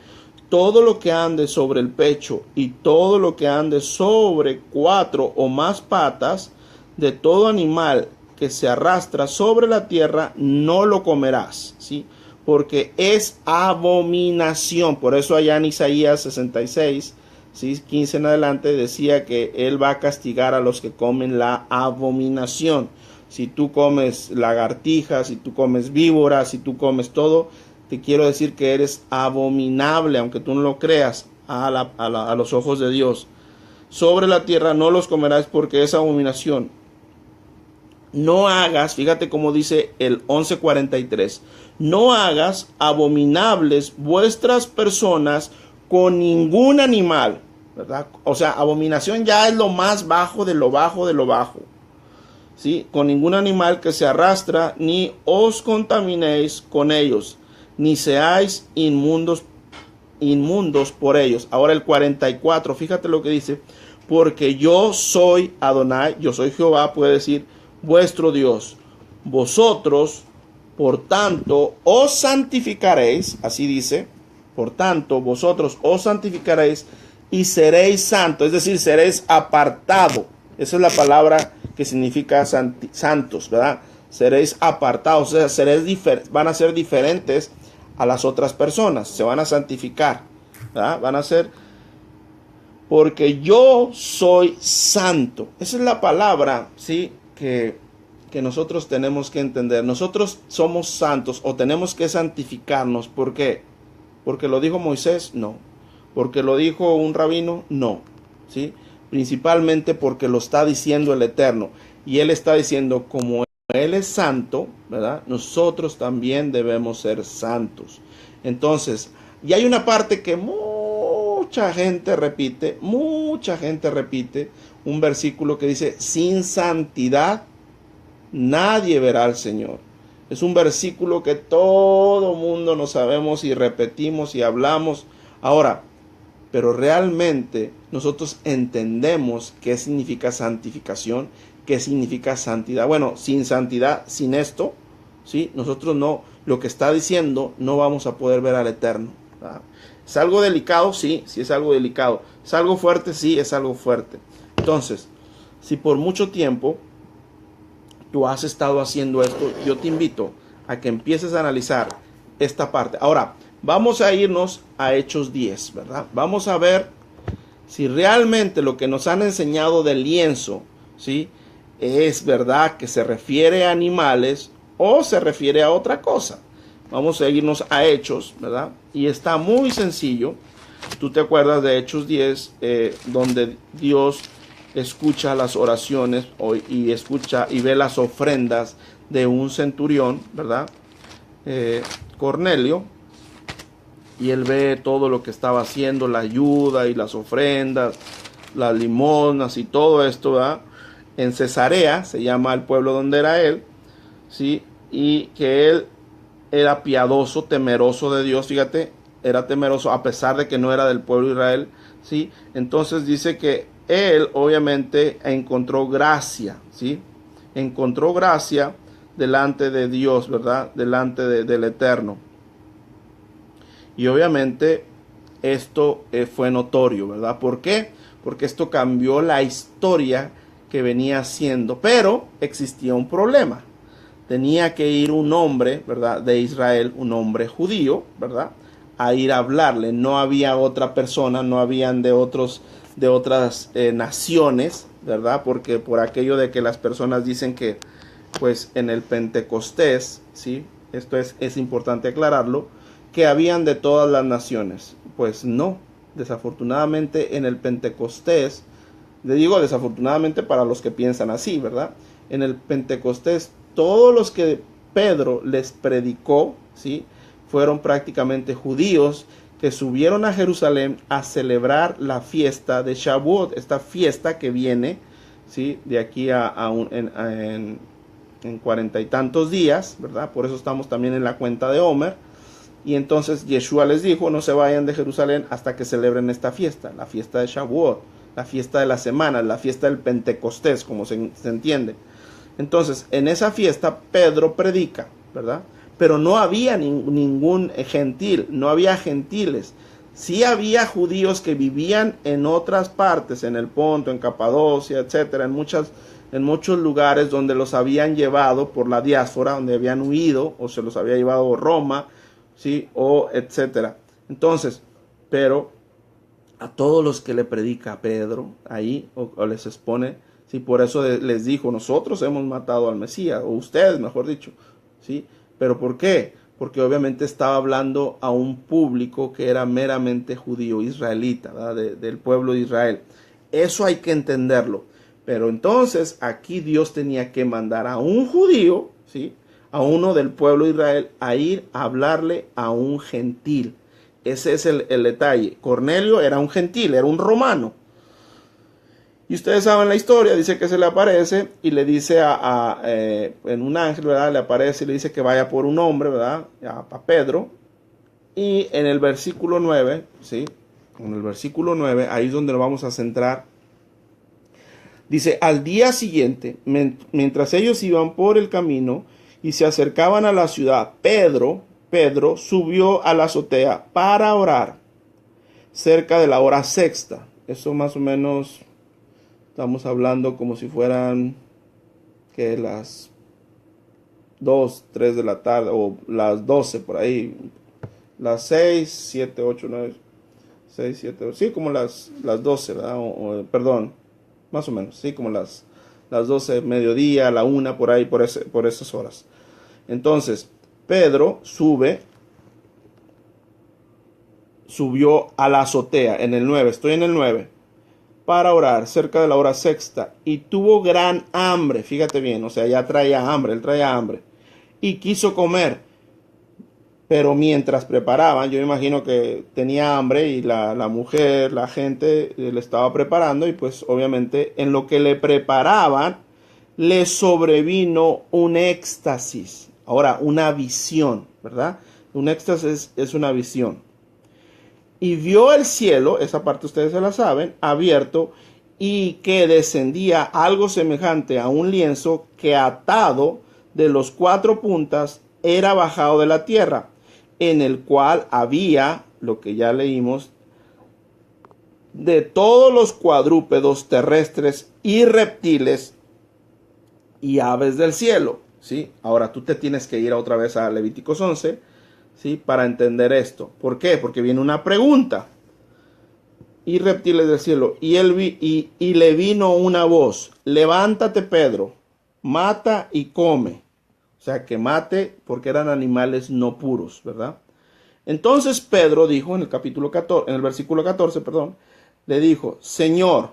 Speaker 1: todo lo que ande sobre el pecho y todo lo que ande sobre 4 o más patas, de todo animal que se arrastra sobre la tierra, no lo comerás, ¿sí? Porque es abominación. Por eso allá en Isaías 66, ¿sí? 15 en adelante, decía que Él va a castigar a los que comen la abominación. Si tú comes lagartijas, si tú comes víboras, si tú comes todo, te quiero decir que eres abominable, aunque tú no lo creas, a los ojos de Dios. Sobre la tierra no los comerás porque es abominación. No hagas, fíjate cómo dice el 11:43, no hagas abominables vuestras personas con ningún animal, ¿verdad? O sea, abominación ya es lo más bajo de lo bajo de lo bajo. ¿Sí? Con ningún animal que se arrastra, ni os contaminéis con ellos, ni seáis inmundos por ellos. Ahora el 44, fíjate lo que dice: porque yo soy Adonai, yo soy Jehová, puede decir, vuestro Dios. Vosotros, por tanto, os santificaréis, así dice, por tanto, vosotros os santificaréis y seréis santos, es decir, seréis apartado. Esa es la palabra que significa santos, ¿verdad? Seréis apartados, o sea, van a ser diferentes a las otras personas, se van a santificar, ¿verdad? Van a ser, porque yo soy santo. Esa es la palabra, ¿sí? Que nosotros tenemos que entender. Nosotros somos santos o tenemos que santificarnos. ¿Por qué? ¿Porque lo dijo Moisés? No. ¿Porque lo dijo un rabino? No. ¿Sí? Principalmente porque lo está diciendo el Eterno. Y Él está diciendo, como Él es santo, ¿verdad? Nosotros también debemos ser santos. Entonces, y hay una parte que mucha gente repite, un versículo que dice: sin santidad nadie verá al Señor. Es un versículo que todo mundo nos sabemos y repetimos y hablamos. Ahora, pero realmente nosotros entendemos qué significa santificación, qué significa santidad. Bueno, sin santidad, sin esto, ¿sí? Nosotros no, lo que está diciendo, no vamos a poder ver al Eterno, ¿verdad? ¿Es algo delicado? Sí, sí es algo delicado. ¿Es algo fuerte? Sí, es algo fuerte. Entonces, si por mucho tiempo tú has estado haciendo esto, yo te invito a que empieces a analizar esta parte. Ahora, vamos a irnos a Hechos 10, ¿verdad? Vamos a ver si realmente lo que nos han enseñado del lienzo, ¿sí? Es verdad que se refiere a animales o se refiere a otra cosa. Vamos a irnos a Hechos, ¿verdad? Y está muy sencillo. Tú te acuerdas de Hechos 10, donde Dios escucha las oraciones y escucha y ve las ofrendas de un centurión, ¿verdad? Cornelio. Y él ve todo lo que estaba haciendo, la ayuda y las ofrendas, las limosnas y todo esto, ¿verdad? En Cesarea, se llama el pueblo donde era él, ¿sí? Y que él era piadoso, temeroso de Dios, fíjate, era temeroso a pesar de que no era del pueblo de Israel, ¿sí? Entonces dice que él obviamente encontró gracia, ¿sí? Encontró gracia delante de Dios, ¿verdad? Delante del Eterno. Y obviamente esto fue notorio, ¿verdad? ¿Por qué? Porque esto cambió la historia que venía haciendo, pero existía un problema. Tenía que ir un hombre, ¿verdad? De Israel, un hombre judío, ¿verdad? A ir a hablarle. No había otra persona, no habían de otras naciones, ¿verdad? Porque por aquello de que las personas dicen que, pues en el Pentecostés, ¿sí? Esto es importante aclararlo, que habían de todas las naciones. Pues no, desafortunadamente en el Pentecostés, le digo desafortunadamente para los que piensan así, ¿verdad? En el Pentecostés, todos los que Pedro les predicó, ¿sí?, fueron prácticamente judíos que subieron a Jerusalén a celebrar la fiesta de Shavuot, esta fiesta que viene, ¿sí?, de aquí en 40 y tantos días, ¿verdad? Por eso estamos también en la cuenta de Homer. Y entonces Yeshua les dijo, no se vayan de Jerusalén hasta que celebren esta fiesta, la fiesta de Shavuot, la fiesta de las semanas, la fiesta del Pentecostés, como se entiende. Entonces, en esa fiesta Pedro predica, ¿verdad? Pero no había ningún gentil, no había gentiles. Sí había judíos que vivían en otras partes, en el Ponto, en Capadocia, etcétera, en muchos lugares donde los habían llevado por la diáspora, donde habían huido, o se los había llevado Roma, ¿sí?, o etcétera. Entonces, pero a todos los que le predica Pedro ahí, o les expone, ¿sí?, por eso les dijo, nosotros hemos matado al Mesías, o ustedes, mejor dicho, ¿sí? ¿Pero por qué? Porque obviamente estaba hablando a un público que era meramente judío, israelita, ¿verdad?, del pueblo de Israel. Eso hay que entenderlo. Pero entonces aquí Dios tenía que mandar a un judío, ¿sí?, a uno del pueblo de Israel, a ir a hablarle a un gentil. Ese es el detalle. Cornelio era un gentil, era un romano. Y ustedes saben la historia, dice que se le aparece y le dice en un ángel, ¿verdad?, le aparece y le dice que vaya por un hombre, ¿verdad?, a Pedro. Y en el versículo 9, ¿sí?, en el versículo 9, ahí es donde nos vamos a centrar. Dice, al día siguiente, mientras ellos iban por el camino y se acercaban a la ciudad, Pedro subió a la azotea para orar cerca de la hora sexta. Eso más o menos estamos hablando como si fueran que las 2, 3 de la tarde o las 12 por ahí. Las 6, 7, 8, 9, 6, 7, 8. Sí, como las 12, ¿verdad? Perdón, más o menos, sí, como las 12, mediodía, la 1, por ahí, por esas horas. Entonces, Pedro subió a la azotea, en el 9, estoy en el 9, para orar cerca de la hora sexta, y tuvo gran hambre, fíjate bien, o sea, ya traía hambre, él traía hambre, y quiso comer, pero mientras preparaban, yo me imagino que tenía hambre y la mujer, la gente le estaba preparando, y pues obviamente en lo que le preparaban, le sobrevino un éxtasis. Ahora, una visión, ¿verdad? Un éxtasis es una visión. Y vio el cielo, esa parte ustedes se la saben, abierto, y que descendía algo semejante a un lienzo que atado de los 4 puntas era bajado de la tierra, en el cual había, lo que ya leímos, de todos los cuadrúpedos terrestres y reptiles y aves del cielo, ¿sí? Ahora tú te tienes que ir otra vez a Levíticos 11, ¿sí?, para entender esto. ¿Por qué? Porque viene una pregunta. Y reptiles del cielo. Y le vino una voz. Levántate, Pedro. Mata y come. O sea, que mate porque eran animales no puros, ¿verdad? Entonces Pedro dijo en el versículo 14, le dijo, Señor,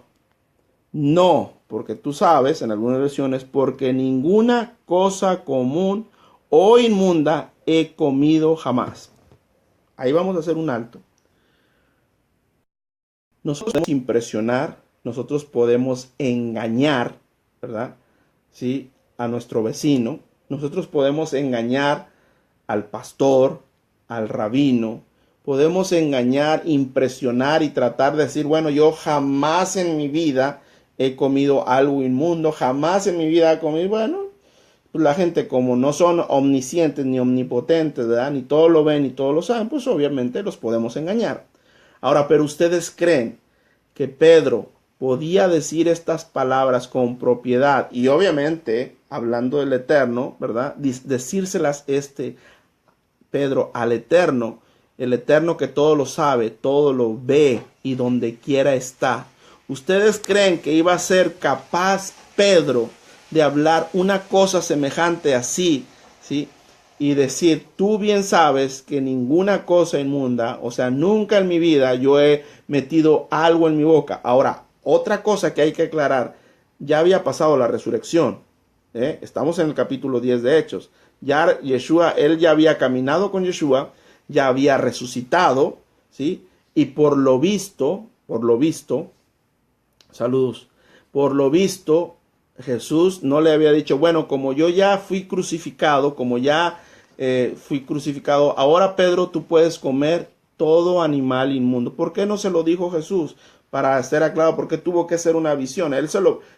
Speaker 1: no, porque tú sabes, en algunas versiones, porque ninguna cosa común o inmunda he comido jamás. Ahí vamos a hacer un alto. Nosotros podemos impresionar, nosotros podemos engañar, ¿verdad?, ¿sí?, a nuestro vecino. Nosotros podemos engañar al pastor, al rabino. Podemos engañar, impresionar y tratar de decir, bueno, yo jamás en mi vida he comido algo inmundo, jamás en mi vida he comido, bueno, pues la gente como no son omniscientes ni omnipotentes, ¿verdad?, ni todo lo ven ni todo lo saben, pues obviamente los podemos engañar. Ahora, pero ustedes creen que Pedro podía decir estas palabras con propiedad y obviamente, hablando del Eterno, ¿verdad?, decírselas Pedro al Eterno, el Eterno que todo lo sabe, todo lo ve y donde quiera está. ¿Ustedes creen que iba a ser capaz Pedro de hablar una cosa semejante así, ¿sí?, y decir, tú bien sabes que ninguna cosa inmunda, o sea, nunca en mi vida yo he metido algo en mi boca. Ahora, otra cosa que hay que aclarar, ya había pasado la resurrección. Estamos en el capítulo 10 de Hechos. Ya Yeshua, él ya había caminado con Yeshua, ya había resucitado, ¿sí? Y por lo visto, saludos, por lo visto, Jesús no le había dicho, bueno, como yo ya fui crucificado, fui crucificado, ahora Pedro, tú puedes comer todo animal inmundo. ¿Por qué no se lo dijo Jesús? Para ser aclarado, porque tuvo que ser una visión.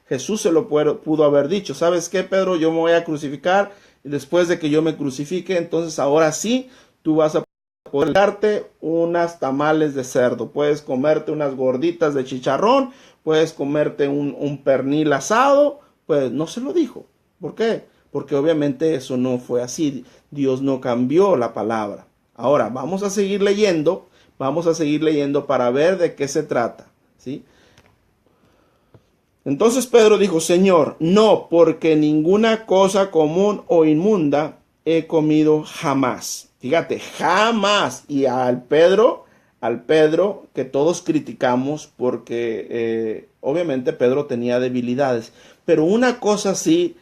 Speaker 1: Jesús se lo pudo haber dicho. ¿Sabes qué, Pedro? Yo me voy a crucificar y después de que yo me crucifique, entonces ahora sí, tú vas a poder darte unas tamales de cerdo. Puedes comerte unas gorditas de chicharrón, puedes comerte un pernil asado. Pues no se lo dijo. ¿Por qué? Porque obviamente eso no fue así. Dios no cambió la palabra. Ahora, vamos a seguir leyendo para ver de qué se trata, ¿sí? Entonces Pedro dijo, Señor, no, porque ninguna cosa común o inmunda he comido jamás. Fíjate, jamás. Y al Pedro que todos criticamos porque obviamente Pedro tenía debilidades. Pero una cosa sí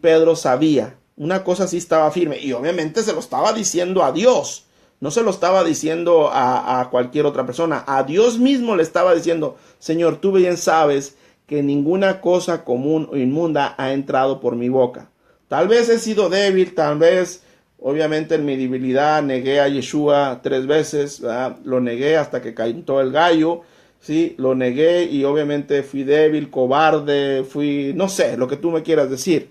Speaker 1: Pedro sabía, una cosa sí estaba firme y obviamente se lo estaba diciendo a Dios. No se lo estaba diciendo a cualquier otra persona. A Dios mismo le estaba diciendo, Señor, tú bien sabes que ninguna cosa común o inmunda ha entrado por mi boca. Tal vez he sido débil, tal vez, obviamente en mi debilidad negué a Yeshua 3 veces, ¿verdad? Lo negué hasta que cantó el gallo, ¿sí? Lo negué y obviamente fui débil, cobarde, no sé, lo que tú me quieras decir.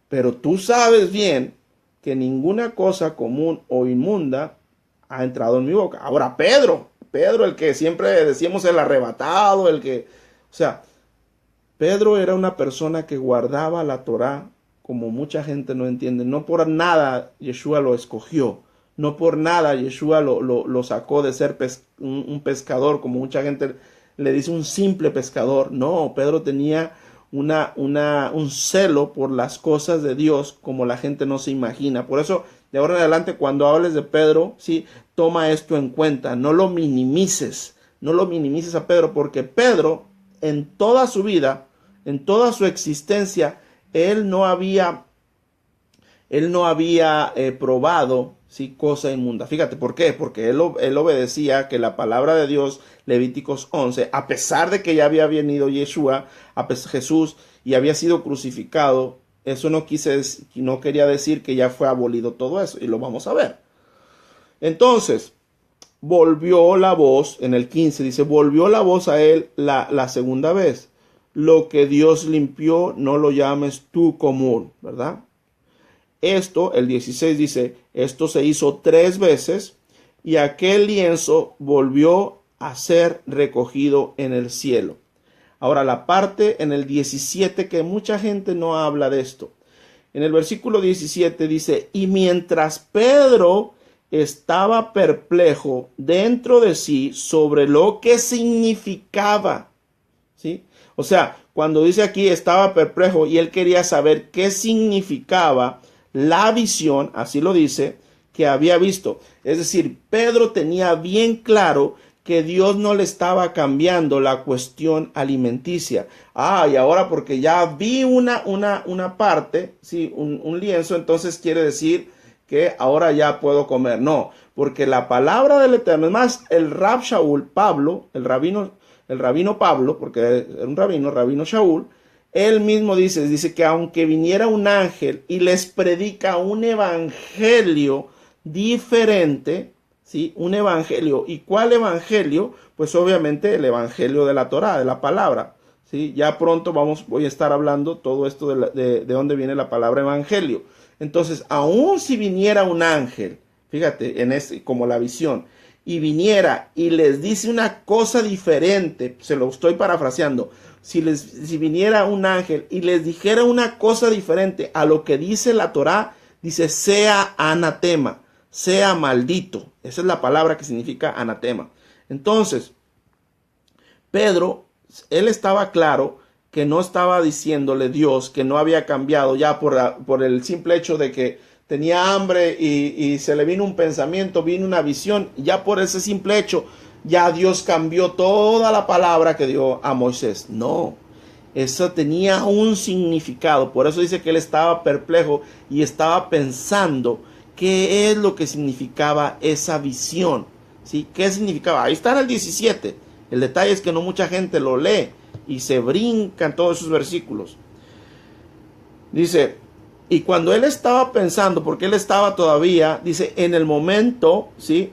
Speaker 1: Pero tú sabes bien que ninguna cosa común o inmunda ha entrado en mi boca. Ahora Pedro, el que siempre decíamos el arrebatado, Pedro era una persona que guardaba la Torá, como mucha gente no entiende. No por nada Yeshua lo escogió, no por nada Yeshua lo sacó de ser un pescador, como mucha gente le dice, un simple pescador. No, Pedro tenía un celo por las cosas de Dios como la gente no se imagina. Por eso, de ahora en adelante, cuando hables de Pedro, sí, toma esto en cuenta, no lo minimices a Pedro, porque Pedro, en toda su vida, en toda su existencia, él no había probado, ¿sí?, cosa inmunda. Fíjate, ¿por qué? Porque él obedecía que la palabra de Dios, Levíticos 11, a pesar de que ya había venido Yeshua, Jesús, y había sido crucificado, eso no quería decir que ya fue abolido todo eso, y lo vamos a ver. Entonces, volvió la voz, en el 15 dice, volvió la voz a él la segunda vez. Lo que Dios limpió, no lo llames tú común, ¿verdad? Esto, el 16 dice, esto se hizo 3 veces y aquel lienzo volvió a ser recogido en el cielo. Ahora la parte en el 17 que mucha gente no habla de esto. En el versículo 17 dice, y mientras Pedro estaba perplejo dentro de sí sobre lo que significaba, ¿sí? O sea, cuando dice aquí estaba perplejo y él quería saber qué significaba la visión, así lo dice, que había visto. Es decir, Pedro tenía bien claro que Dios no le estaba cambiando la cuestión alimenticia. Y ahora porque ya vi una parte, ¿sí?, un lienzo, entonces quiere decir que ahora ya puedo comer. No, porque la palabra del Eterno, es más, el Rab Shaul, Pablo, el rabino Pablo, porque era un rabino Shaul, él mismo dice que aunque viniera un ángel y les predica un evangelio diferente, ¿sí?, un evangelio. ¿Y cuál evangelio? Pues obviamente el evangelio de la Torá, de la palabra, ¿sí? Ya pronto voy a estar hablando todo esto de dónde viene la palabra evangelio. Entonces, aun si viniera un ángel, fíjate, como la visión, y viniera y les dice una cosa diferente, se lo estoy parafraseando, si viniera un ángel y les dijera una cosa diferente a lo que dice la Torá, dice, sea anatema, sea maldito. Esa es la palabra que significa anatema. Entonces, Pedro, él estaba claro que no estaba diciéndole Dios que no había cambiado ya por el simple hecho de que tenía hambre y se le vino un pensamiento, vino una visión, ya por ese simple hecho, ya Dios cambió toda la palabra que dio a Moisés. No, eso tenía un significado. Por eso dice que él estaba perplejo y estaba pensando qué es lo que significaba esa visión. ¿Sí? ¿Qué significaba? Ahí está en el 17. El detalle es que no mucha gente lo lee y se brincan todos esos versículos. Dice, y cuando él estaba pensando, porque él estaba todavía, dice, en el momento, ¿sí?,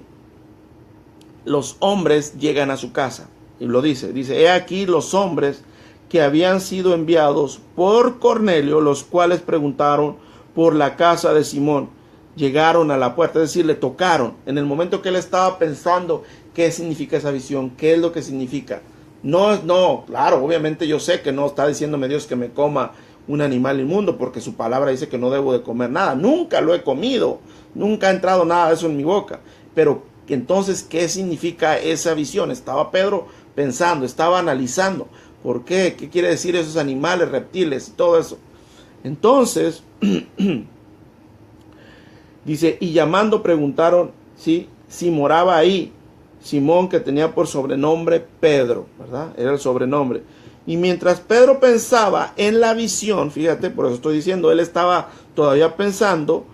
Speaker 1: los hombres llegan a su casa. Y lo dice, he aquí los hombres que habían sido enviados por Cornelio, los cuales preguntaron por la casa de Simón. Llegaron a la puerta, es decir, le tocaron. En el momento que él estaba pensando qué significa esa visión, qué es lo que significa. No, claro, obviamente yo sé que no está diciéndome Dios que me coma un animal inmundo, porque su palabra dice que no debo de comer nada. Nunca lo he comido, nunca ha entrado nada de eso en mi boca. Pero entonces, ¿qué significa esa visión? Estaba Pedro pensando, estaba analizando. ¿Por qué? ¿Qué quiere decir esos animales, reptiles y todo eso? Entonces, dice, y llamando preguntaron, ¿sí?, si moraba ahí Simón, que tenía por sobrenombre Pedro, ¿verdad? Era el sobrenombre. Y mientras Pedro pensaba en la visión, fíjate, por eso estoy diciendo, él estaba todavía pensando,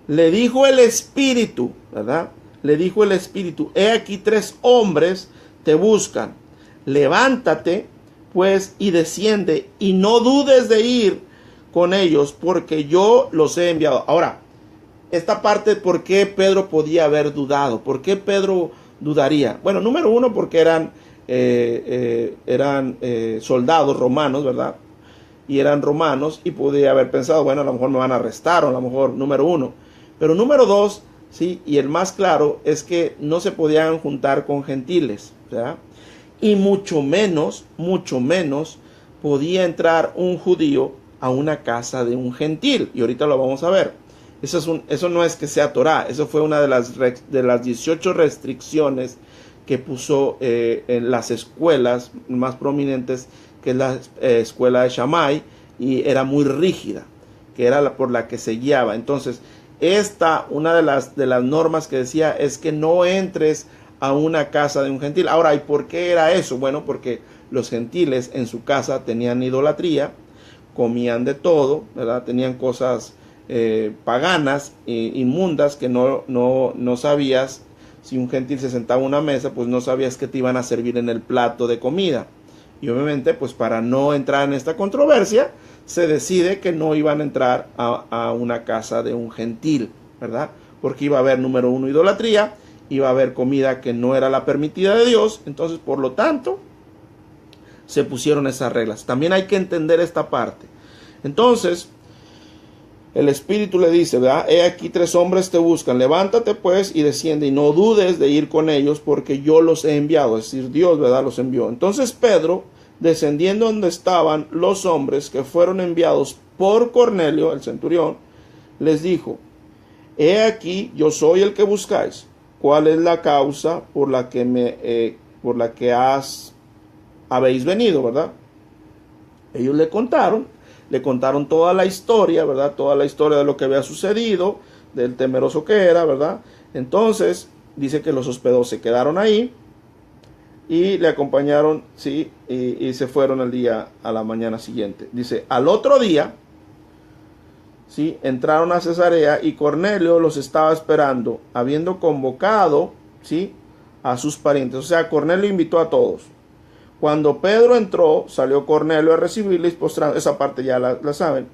Speaker 1: le dijo el Espíritu, ¿verdad? Le dijo el Espíritu, he aquí 3 hombres te buscan. Levántate, pues, y desciende, y no dudes de ir con ellos, porque yo los he enviado. Ahora, esta parte, ¿por qué Pedro podía haber dudado? ¿Por qué Pedro dudaría? Bueno, número 1, porque eran soldados romanos, ¿verdad? Y eran romanos, y podía haber pensado, bueno, a lo mejor me van a arrestar, o a lo mejor, número 1. Pero número 2, sí, y el más claro, es que no se podían juntar con gentiles, ¿verdad? Y mucho menos podía entrar un judío a una casa de un gentil. Y ahorita lo vamos a ver. Eso no es que sea Torá, eso fue una de las 18 restricciones que puso en las escuelas más prominentes, que es la escuela de Shammai, y era muy rígida, que era por la que se guiaba. Entonces, una de las normas que decía es que no entres a una casa de un gentil. Ahora, ¿y por qué era eso? Bueno, porque los gentiles en su casa tenían idolatría, comían de todo, ¿verdad? Tenían cosas paganas, inmundas, que no sabías. Si un gentil se sentaba a una mesa, pues no sabías que te iban a servir en el plato de comida. Y obviamente, pues para no entrar en esta controversia, se decide que no iban a entrar a una casa de un gentil, ¿verdad? Porque iba a haber, número 1, idolatría, iba a haber comida que no era la permitida de Dios. Entonces, por lo tanto, se pusieron esas reglas. También hay que entender esta parte. Entonces, el Espíritu le dice, ¿verdad? He aquí 3 hombres te buscan, levántate pues y desciende, y no dudes de ir con ellos, porque yo los he enviado. Es decir, Dios, ¿verdad?, los envió. Entonces Pedro, descendiendo donde estaban los hombres que fueron enviados por Cornelio, el centurión, les dijo, he aquí, yo soy el que buscáis. ¿Cuál es la causa por la que habéis venido, verdad? Ellos le contaron toda la historia, ¿verdad? Toda la historia de lo que había sucedido, del temeroso que era, ¿verdad? Entonces, dice que los hospedó, se quedaron ahí y le acompañaron, sí, y se fueron a la mañana siguiente. Dice, al otro día, sí, entraron a Cesarea y Cornelio los estaba esperando, habiendo convocado, sí, a sus parientes. O sea, Cornelio invitó a todos. Cuando Pedro entró, salió Cornelio a recibirles, postrando. Esa parte ya la saben.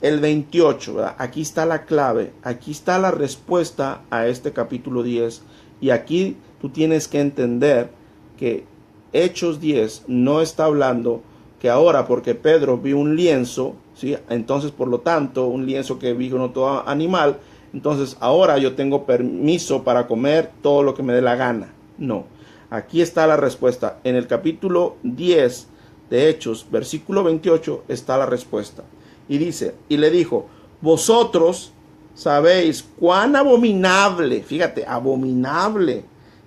Speaker 1: El 28, ¿verdad? Aquí está la clave, aquí está la respuesta a este capítulo 10. Y aquí tú tienes que entender que Hechos 10 no está hablando que ahora, porque Pedro vio un lienzo, ¿sí? Entonces, por lo tanto, un lienzo que vio no todo animal, entonces ahora yo tengo permiso para comer todo lo que me dé la gana. No. Aquí está la respuesta. En el capítulo 10 de Hechos, versículo 28, está la respuesta. Y dice, y le dijo, vosotros sabéis cuán abominable, fíjate, abominable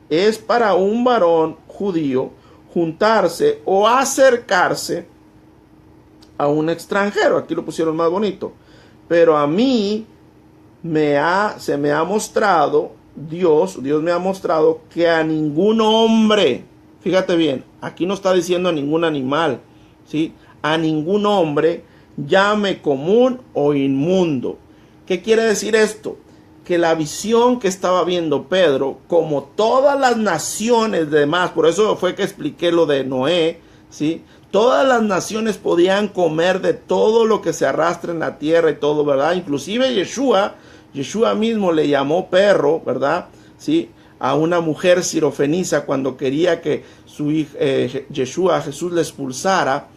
Speaker 1: es para un varón judío juntarse o acercarse a un extranjero. Aquí lo pusieron más bonito. Pero a mí se me ha mostrado, Dios me ha mostrado que a ningún hombre, fíjate bien, aquí no está diciendo a ningún animal, ¿sí? A ningún hombre llame común o inmundo. ¿Qué quiere decir esto? Que la visión que estaba viendo Pedro, como todas las naciones demás, por eso fue que expliqué lo de Noé, ¿sí? Todas las naciones podían comer de todo lo que se arrastra en la tierra y todo, ¿verdad? Inclusive Yeshua mismo le llamó perro, ¿verdad? ¿Sí? A una mujer sirofenisa cuando quería que su hijo, Jesús le expulsara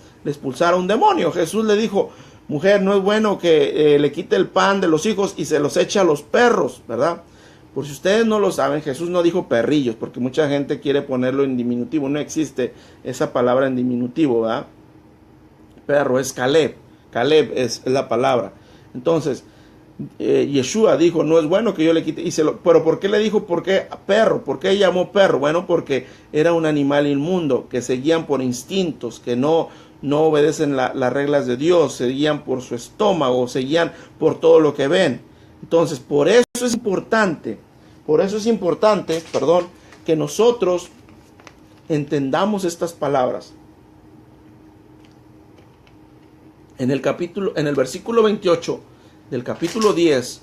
Speaker 1: un demonio. Jesús le dijo: mujer, no es bueno que le quite el pan de los hijos y se los eche a los perros, ¿verdad? Por si ustedes no lo saben, Jesús no dijo perrillos, porque mucha gente quiere ponerlo en diminutivo. No existe esa palabra en diminutivo, ¿verdad? Perro es Caleb. Caleb es la palabra. Entonces, Yeshua dijo: no es bueno que yo le quite. Pero ¿por qué le dijo perro? ¿Por qué llamó perro? Bueno, porque era un animal inmundo, que seguían por instintos, que no obedecen las reglas de Dios, seguían por su estómago, seguían por todo lo que ven. Entonces, por eso es importante, que nosotros entendamos estas palabras. En el versículo 28 del capítulo 10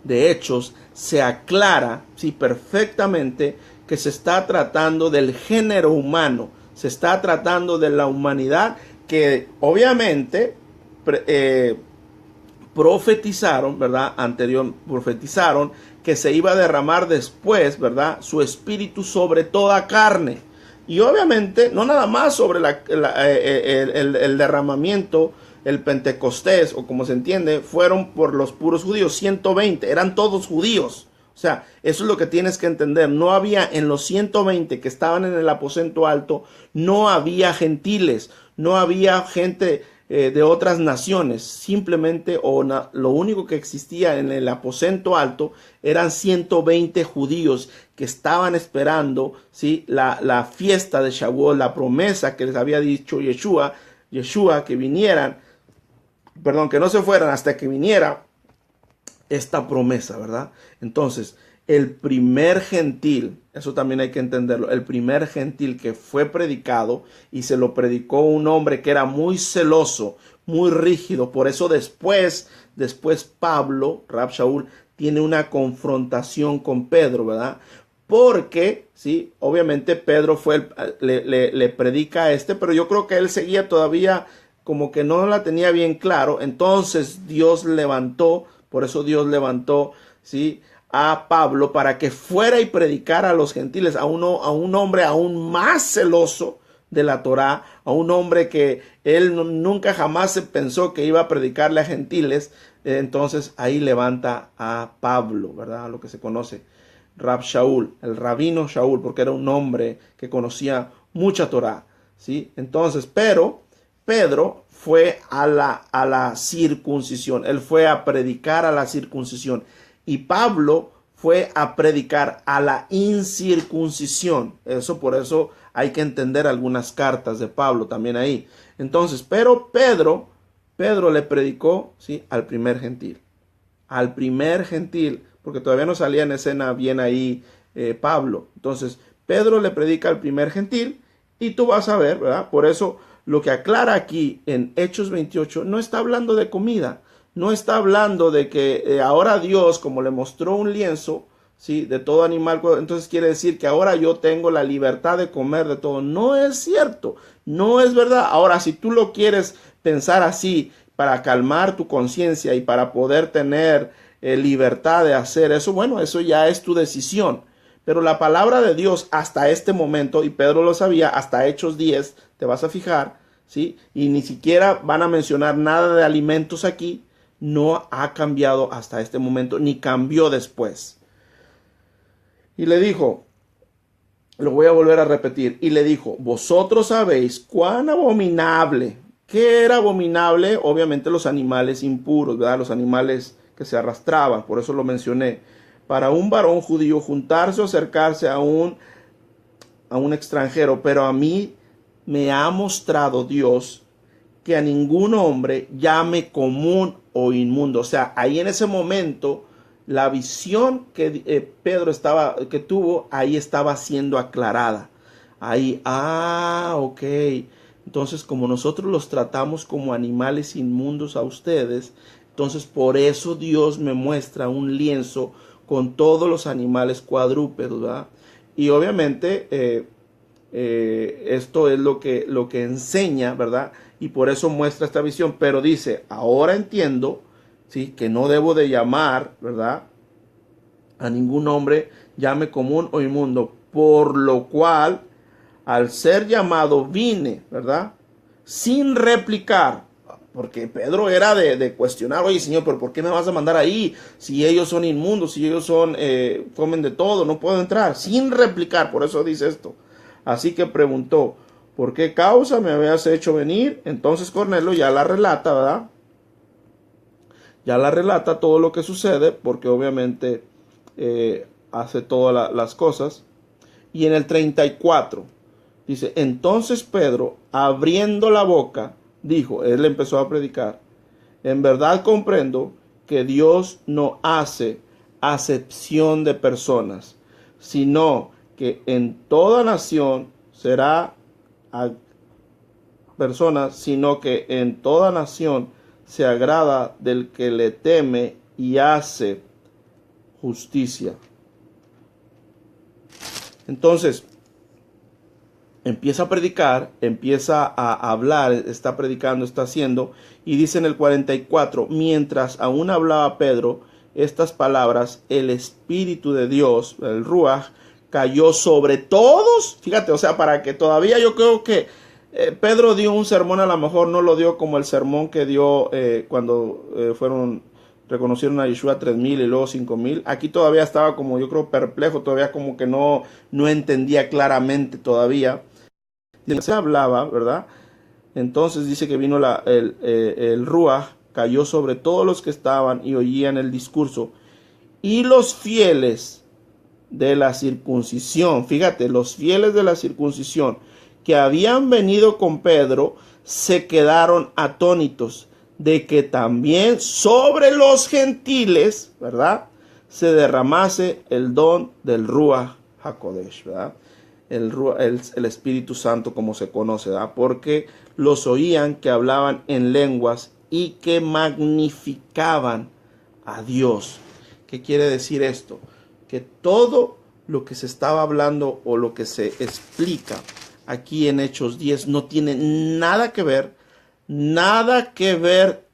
Speaker 1: de Hechos se aclara, sí, perfectamente, que se está tratando del género humano, se está tratando de la humanidad, que obviamente profetizaron, ¿verdad? Profetizaron que se iba a derramar después, ¿verdad? Su espíritu sobre toda carne. Y obviamente no nada más sobre el derramamiento, el Pentecostés, o como se entiende, fueron por los puros judíos, 120, eran todos judíos. O sea, eso es lo que tienes que entender. No había, en los 120 que estaban en el aposento alto, no había gentiles, no había gente de otras naciones. Simplemente, lo único que existía en el aposento alto eran 120 judíos que estaban esperando, ¿sí?, la fiesta de Shavuot, la promesa que les había dicho Yeshua, que vinieran, que no se fueran hasta que viniera esta promesa, ¿verdad? Entonces, el primer gentil, eso también hay que entenderlo, el primer gentil que fue predicado, y se lo predicó un hombre que era muy celoso, muy rígido. Por eso después Pablo, Rab Shaul, tiene una confrontación con Pedro, ¿verdad? Porque, sí, obviamente Pedro le predica a pero yo creo que él seguía todavía como que no la tenía bien claro. Entonces Dios levantó, ¿sí?, a Pablo para que fuera y predicara a los gentiles, a un hombre aún más celoso de la Torá, a un hombre que él nunca jamás se pensó que iba a predicarle a gentiles. Entonces ahí levanta a Pablo, ¿verdad? A lo que se conoce Rab Shaul, el rabino Shaul, porque era un hombre que conocía mucha Torá, ¿sí? Entonces, pero Pedro fue a la circuncisión, él fue a predicar a la circuncisión, y Pablo fue a predicar a la incircuncisión. Por eso hay que entender algunas cartas de Pablo también ahí. Entonces, pero Pedro le predicó, ¿sí?, al primer gentil, porque todavía no salía en escena bien ahí Pablo. Entonces, Pedro le predica al primer gentil, y tú vas a ver, ¿verdad? Por eso lo que aclara aquí en Hechos 28 no está hablando de comida, no está hablando de que ahora Dios, como le mostró un lienzo, ¿sí?, de todo animal, entonces quiere decir que ahora yo tengo la libertad de comer de todo. No es cierto, no es verdad. Ahora, si tú lo quieres pensar así para calmar tu conciencia y para poder tener libertad de hacer eso, bueno, eso ya es tu decisión. Pero la palabra de Dios hasta este momento, y Pedro lo sabía, hasta Hechos 10, te vas a fijar, ¿sí?, y ni siquiera van a mencionar nada de alimentos aquí, no ha cambiado hasta este momento, ni cambió después. Y le dijo, lo voy a volver a repetir, y le dijo: vosotros sabéis cuán abominable. ¿Qué era abominable? Obviamente los animales impuros, ¿verdad? Los animales que se arrastraban, por eso lo mencioné. Para un varón judío juntarse o acercarse a un extranjero, pero a mí me ha mostrado Dios que a ningún hombre llame común o inmundo. O sea, ahí en ese momento la visión que Pedro que tuvo, ahí estaba siendo aclarada. Ahí, ok. Entonces, como nosotros los tratamos como animales inmundos a ustedes, entonces por eso Dios me muestra un lienzo con todos los animales cuadrúpedos, ¿verdad? Y obviamente esto es lo que enseña, ¿verdad? Y por eso muestra esta visión. Pero dice, ahora entiendo, ¿sí?, que no debo de llamar, ¿verdad?, a ningún hombre llame común o inmundo, por lo cual, al ser llamado, vine, ¿verdad?, sin replicar. Porque Pedro era de cuestionar, oye, Señor, pero ¿por qué me vas a mandar ahí? Si ellos son inmundos, si ellos comen de todo, no puedo entrar. Sin replicar, por eso dice esto. Así que preguntó, ¿por qué causa me habías hecho venir? Entonces Cornelio ya la relata, ¿verdad? Ya la relata todo lo que sucede, porque obviamente hace todas las cosas. Y en el 34 dice, entonces Pedro, abriendo la boca, dijo, él empezó a predicar, en verdad comprendo que Dios no hace acepción de personas, sino que en toda nación será personas, sino que en toda nación se agrada del que le teme y hace justicia. Entonces, empieza a predicar, empieza a hablar, está predicando, está haciendo, y dice en el 44, mientras aún hablaba Pedro estas palabras, el Espíritu de Dios, el Ruach, cayó sobre todos. Fíjate, o sea, para que todavía yo creo que Pedro dio un sermón, a lo mejor no lo dio como el sermón que dio cuando reconocieron a Yeshua 3,000 y luego 5,000. Aquí todavía estaba como, yo creo, perplejo, todavía como que no entendía claramente todavía. Se hablaba, ¿verdad? Entonces dice que vino el Ruach, cayó sobre todos los que estaban y oían el discurso. Y los fieles de la circuncisión, fíjate, los fieles de la circuncisión que habían venido con Pedro, se quedaron atónitos de que también sobre los gentiles, ¿verdad?, se derramase el don del Ruach HaKodesh, ¿verdad? El Espíritu Santo, como se conoce, ¿verdad? Porque los oían que hablaban en lenguas y que magnificaban a Dios. ¿Qué quiere decir esto? Que todo lo que se estaba hablando o lo que se explica aquí en Hechos 10 no tiene nada que ver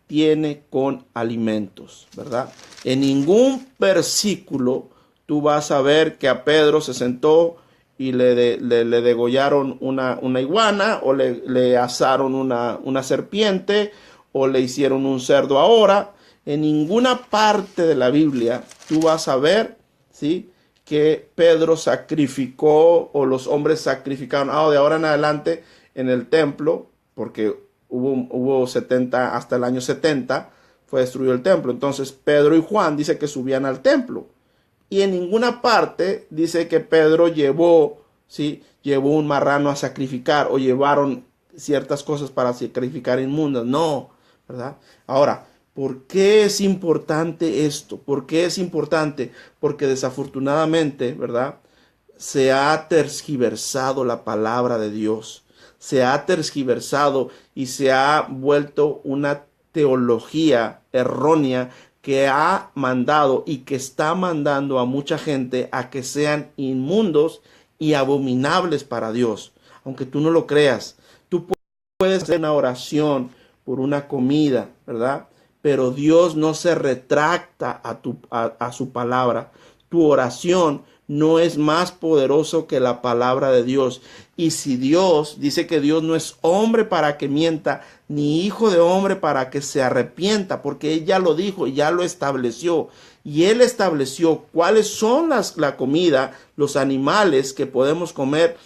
Speaker 1: tiene con alimentos, ¿verdad? En ningún versículo tú vas a ver que a Pedro se sentó y le degollaron una iguana, o le asaron una serpiente, o le hicieron un cerdo ahora. En ninguna parte de la Biblia tú vas a ver, ¿sí?, que Pedro sacrificó o los hombres sacrificaron de ahora en adelante en el templo, porque hubo 70, hasta el año 70 fue destruido el templo. Entonces Pedro y Juan dice que subían al templo, y en ninguna parte dice que Pedro llevó un marrano a sacrificar, o llevaron ciertas cosas para sacrificar inmundas. No, ¿verdad? Ahora, ¿por qué es importante esto? ¿Por qué es importante? Porque desafortunadamente, ¿verdad?, se ha tergiversado la palabra de Dios. Se ha tergiversado y se ha vuelto una teología errónea que ha mandado y que está mandando a mucha gente a que sean inmundos y abominables para Dios. Aunque tú no lo creas, tú puedes hacer una oración por una comida, ¿verdad?, pero Dios no se retracta a su palabra. Tu oración no es más poderoso que la palabra de Dios. Y si Dios dice que Dios no es hombre para que mienta, ni hijo de hombre para que se arrepienta, porque Él ya lo dijo, ya lo estableció. Y Él estableció cuáles son la comida, los animales que podemos comer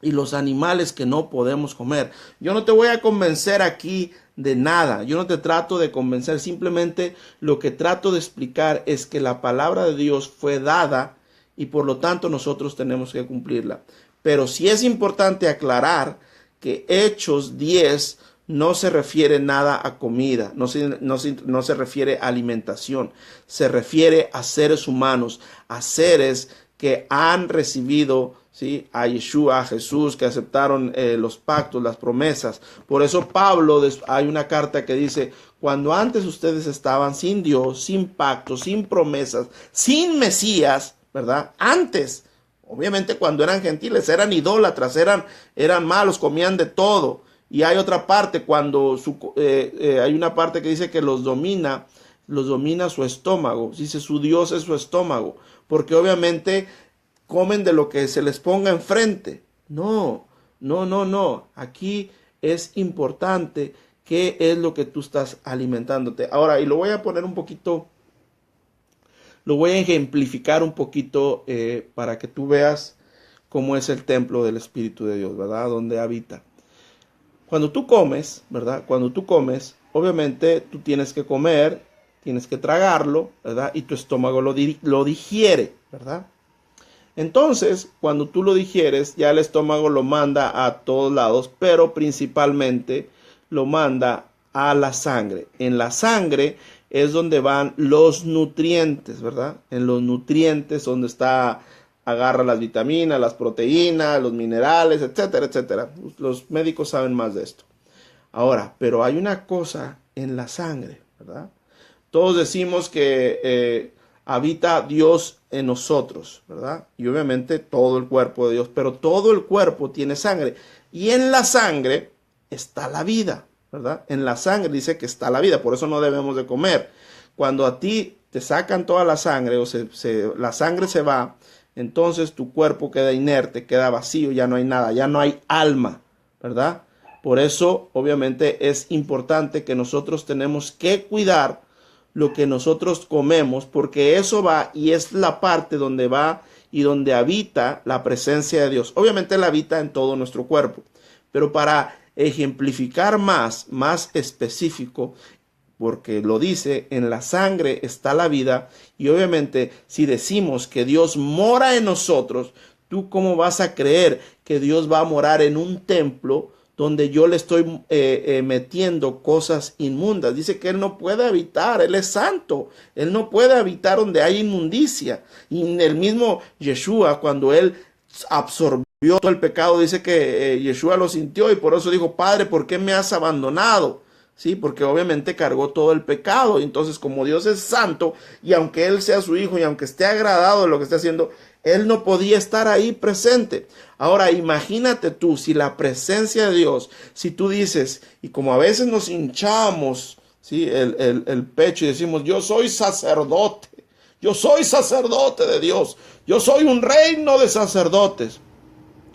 Speaker 1: y los animales que no podemos comer. Yo no te voy a convencer aquí de nada. Yo no te trato de convencer. Simplemente lo que trato de explicar es que la palabra de Dios fue dada y por lo tanto nosotros tenemos que cumplirla. Pero sí es importante aclarar que Hechos 10 no se refiere nada a comida, no se refiere a alimentación, se refiere a seres humanos, a seres que han recibido, ¿sí?, a Yeshua, a Jesús, que aceptaron los pactos, las promesas. Por eso Pablo, hay una carta que dice: cuando antes ustedes estaban sin Dios, sin pactos, sin promesas, sin Mesías, ¿verdad? Antes, obviamente cuando eran gentiles, eran idólatras, eran malos, comían de todo. Y hay otra parte, cuando hay una parte que dice que los domina su estómago. Dice, su Dios es su estómago, porque obviamente comen de lo que se les ponga enfrente. No. Aquí es importante qué es lo que tú estás alimentándote. Ahora, y lo voy a poner un poquito, lo voy a ejemplificar un poquito para que tú veas cómo es el templo del Espíritu de Dios, ¿verdad? Donde habita. Cuando tú comes, ¿verdad? Cuando tú comes, obviamente tú tienes que comer, tienes que tragarlo, ¿verdad? Y tu estómago lo digiere, ¿verdad? Entonces, cuando tú lo digieres, ya el estómago lo manda a todos lados, pero principalmente lo manda a la sangre. En la sangre es donde van los nutrientes, ¿verdad? En los nutrientes donde agarra las vitaminas, las proteínas, los minerales, etcétera, etcétera. Los médicos saben más de esto. Ahora, pero hay una cosa en la sangre, ¿verdad? Todos decimos que habita Dios en nosotros, ¿verdad? Y obviamente todo el cuerpo de Dios, pero todo el cuerpo tiene sangre. Y en la sangre está la vida, ¿verdad? En la sangre dice que está la vida, por eso no debemos de comer. Cuando a ti te sacan toda la sangre o la sangre se va, entonces tu cuerpo queda inerte, queda vacío, ya no hay nada, ya no hay alma, ¿verdad? Por eso, obviamente, es importante que nosotros tenemos que cuidar lo que nosotros comemos, porque eso va y es la parte donde va y donde habita la presencia de Dios. Obviamente Él habita en todo nuestro cuerpo, pero para ejemplificar más específico, porque lo dice, en la sangre está la vida, y obviamente si decimos que Dios mora en nosotros, ¿tú cómo vas a creer que Dios va a morar en un templo donde yo le estoy metiendo cosas inmundas? Dice que Él no puede habitar, Él es santo, Él no puede habitar donde hay inmundicia. Y el mismo Yeshua, cuando Él absorbió todo el pecado, dice que Yeshua lo sintió y por eso dijo: Padre, ¿por qué me has abandonado? Sí, porque obviamente cargó todo el pecado. Entonces, como Dios es santo, y aunque Él sea su hijo, y aunque esté agradado de lo que esté haciendo, Él no podía estar ahí presente. Ahora, imagínate tú, si la presencia de Dios, si tú dices, y como a veces nos hinchamos, ¿sí?, el pecho y decimos: yo soy sacerdote de Dios, yo soy un reino de sacerdotes.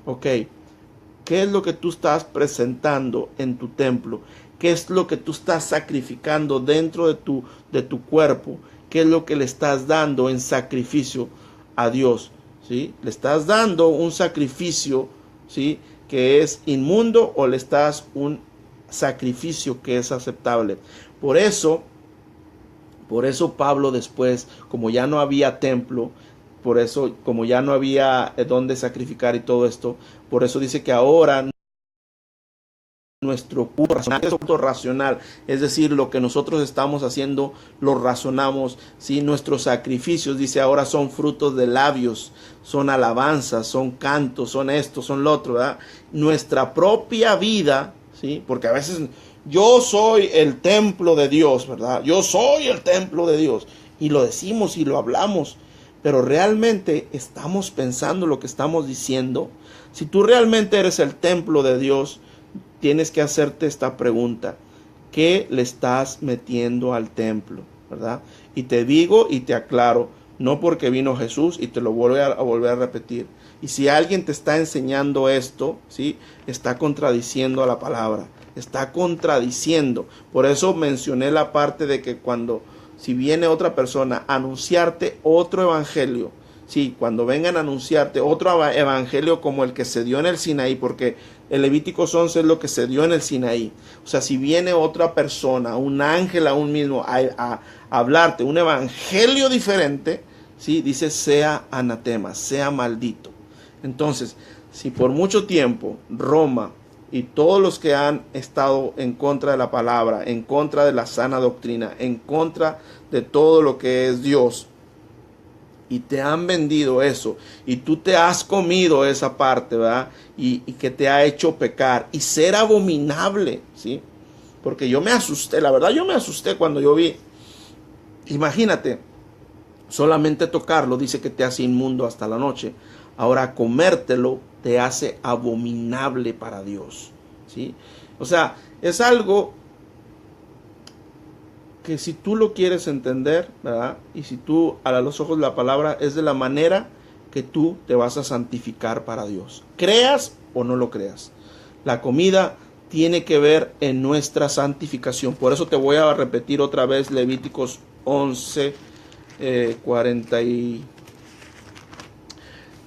Speaker 1: Ok, ¿qué es lo que tú estás presentando en tu templo? ¿Qué es lo que tú estás sacrificando dentro de tu cuerpo? ¿Qué es lo que le estás dando en sacrificio a Dios? ¿Sí? ¿Le estás dando un sacrificio, ¿sí?, que es inmundo, o le estás un sacrificio que es aceptable? Por eso Pablo después, como ya no había templo, por eso como ya no había dónde sacrificar y todo esto, por eso dice que ahora nuestro culto racional, es decir, lo que nosotros estamos haciendo lo razonamos, ¿sí? Nuestros sacrificios, dice, ahora son frutos de labios, son alabanzas, son cantos, son esto, son lo otro, ¿verdad? Nuestra propia vida, ¿sí? Porque a veces yo soy el templo de Dios, ¿verdad? Yo soy el templo de Dios, y lo decimos y lo hablamos, pero realmente estamos pensando lo que estamos diciendo. Si tú realmente eres el templo de Dios, tienes que hacerte esta pregunta: ¿qué le estás metiendo al templo? ¿Verdad? Y te digo y te aclaro, no porque vino Jesús, y te lo voy a volver a repetir. Y si alguien te está enseñando esto, ¿sí?, está contradiciendo a la palabra, está contradiciendo. Por eso mencioné la parte de que si viene otra persona a anunciarte otro evangelio, sí, cuando vengan a anunciarte otro evangelio como el que se dio en el Sinaí, porque el Levíticos 11 es lo que se dio en el Sinaí. O sea, si viene otra persona, un ángel aún mismo, a hablarte un evangelio diferente, ¿sí?, dice: sea anatema, sea maldito. Entonces, si por mucho tiempo Roma y todos los que han estado en contra de la palabra, en contra de la sana doctrina, en contra de todo lo que es Dios, y te han vendido eso, y tú te has comido esa parte, ¿verdad? Y que te ha hecho pecar y ser abominable, ¿sí? Porque yo me asusté, la verdad yo me asusté cuando yo vi, imagínate, solamente tocarlo dice que te hace inmundo hasta la noche. Ahora comértelo te hace abominable para Dios, ¿sí? O sea, es algo que si tú lo quieres entender, ¿verdad? Y si tú a los ojos de la palabra es de la manera que tú te vas a santificar para Dios. Creas o no lo creas. La comida tiene que ver en nuestra santificación. Por eso te voy a repetir otra vez Levíticos 11, 40 y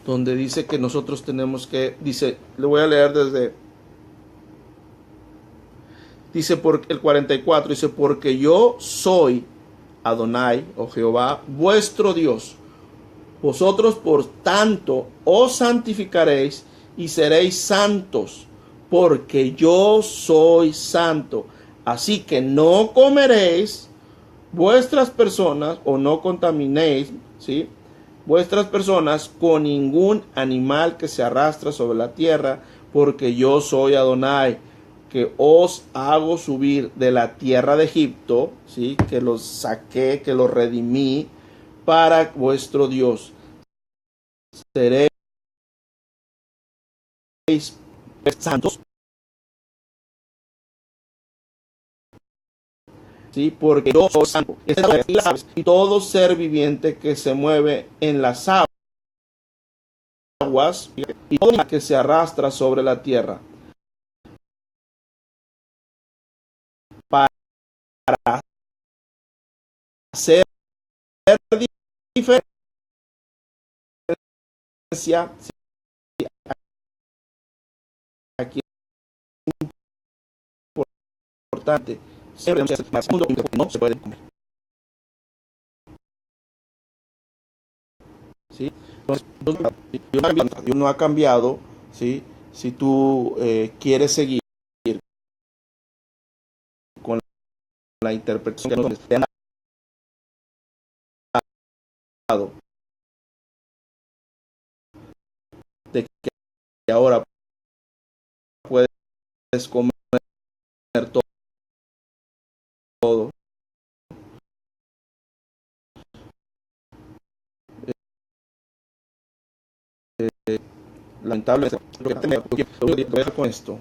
Speaker 1: donde dice que nosotros tenemos que, dice, le voy a leer dice por el 44, dice, porque yo soy Adonai, o Jehová, vuestro Dios. Vosotros por tanto os santificaréis y seréis santos, porque yo soy santo. Así que no comeréis vuestras personas, o no contaminéis, ¿sí?, vuestras personas con ningún animal que se arrastra sobre la tierra, porque yo soy Adonai, que os hago subir de la tierra de Egipto, ¿sí?, que los saqué, que los redimí, para vuestro Dios. Seréis santos, ¿sí?, porque yo soy santo. Y todo ser viviente que se mueve en las aguas y todo que se arrastra sobre la tierra, para hacer diferencia. Aquí es importante, siempre no se puede comer, ¿sí? Entonces, Dios no ha cambiado, ¿sí? Si tú quieres seguir con la interpretación que te han dado de que ahora puedes comer todo, lamentablemente, lo que tengo que ver con esto,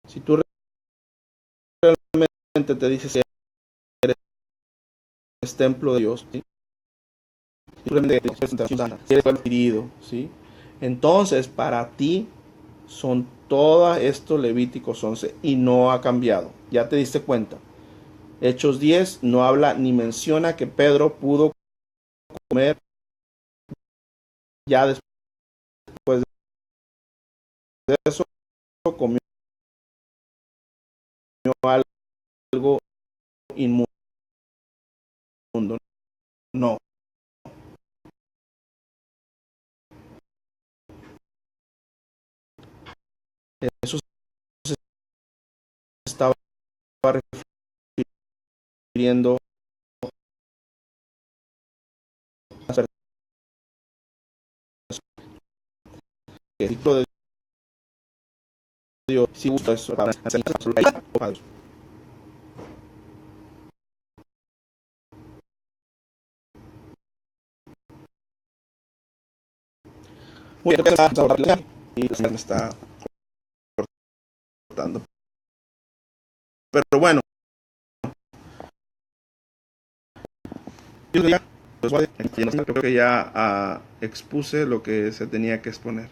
Speaker 1: si tú realmente te dices que eres templo de Dios, ¿sí?, simplemente eres adquirido, ¿sí?, entonces para ti son todos estos Levíticos 11 y no ha cambiado. Ya te diste cuenta. Hechos 10 no habla ni menciona que Pedro pudo comer ya después de eso, comió algo inmundo. No, eso se estaba refiriendo a las que el ciclo de Dios si gusta eso para hacer la muy bien, y me está cortando. Pero bueno, pues, creo que ya expuse lo que se tenía que exponer.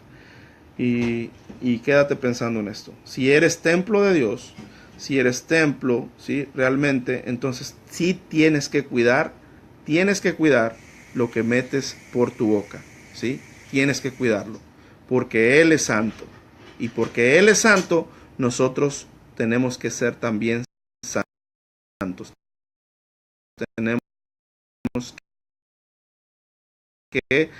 Speaker 1: Y quédate pensando en esto. Si eres templo de Dios, si eres templo, ¿sí?, realmente, entonces sí tienes que cuidar lo que metes por tu boca, ¿sí? Tienes que cuidarlo, porque Él es santo. Y porque Él es santo, nosotros tenemos que ser también santos. Tenemos que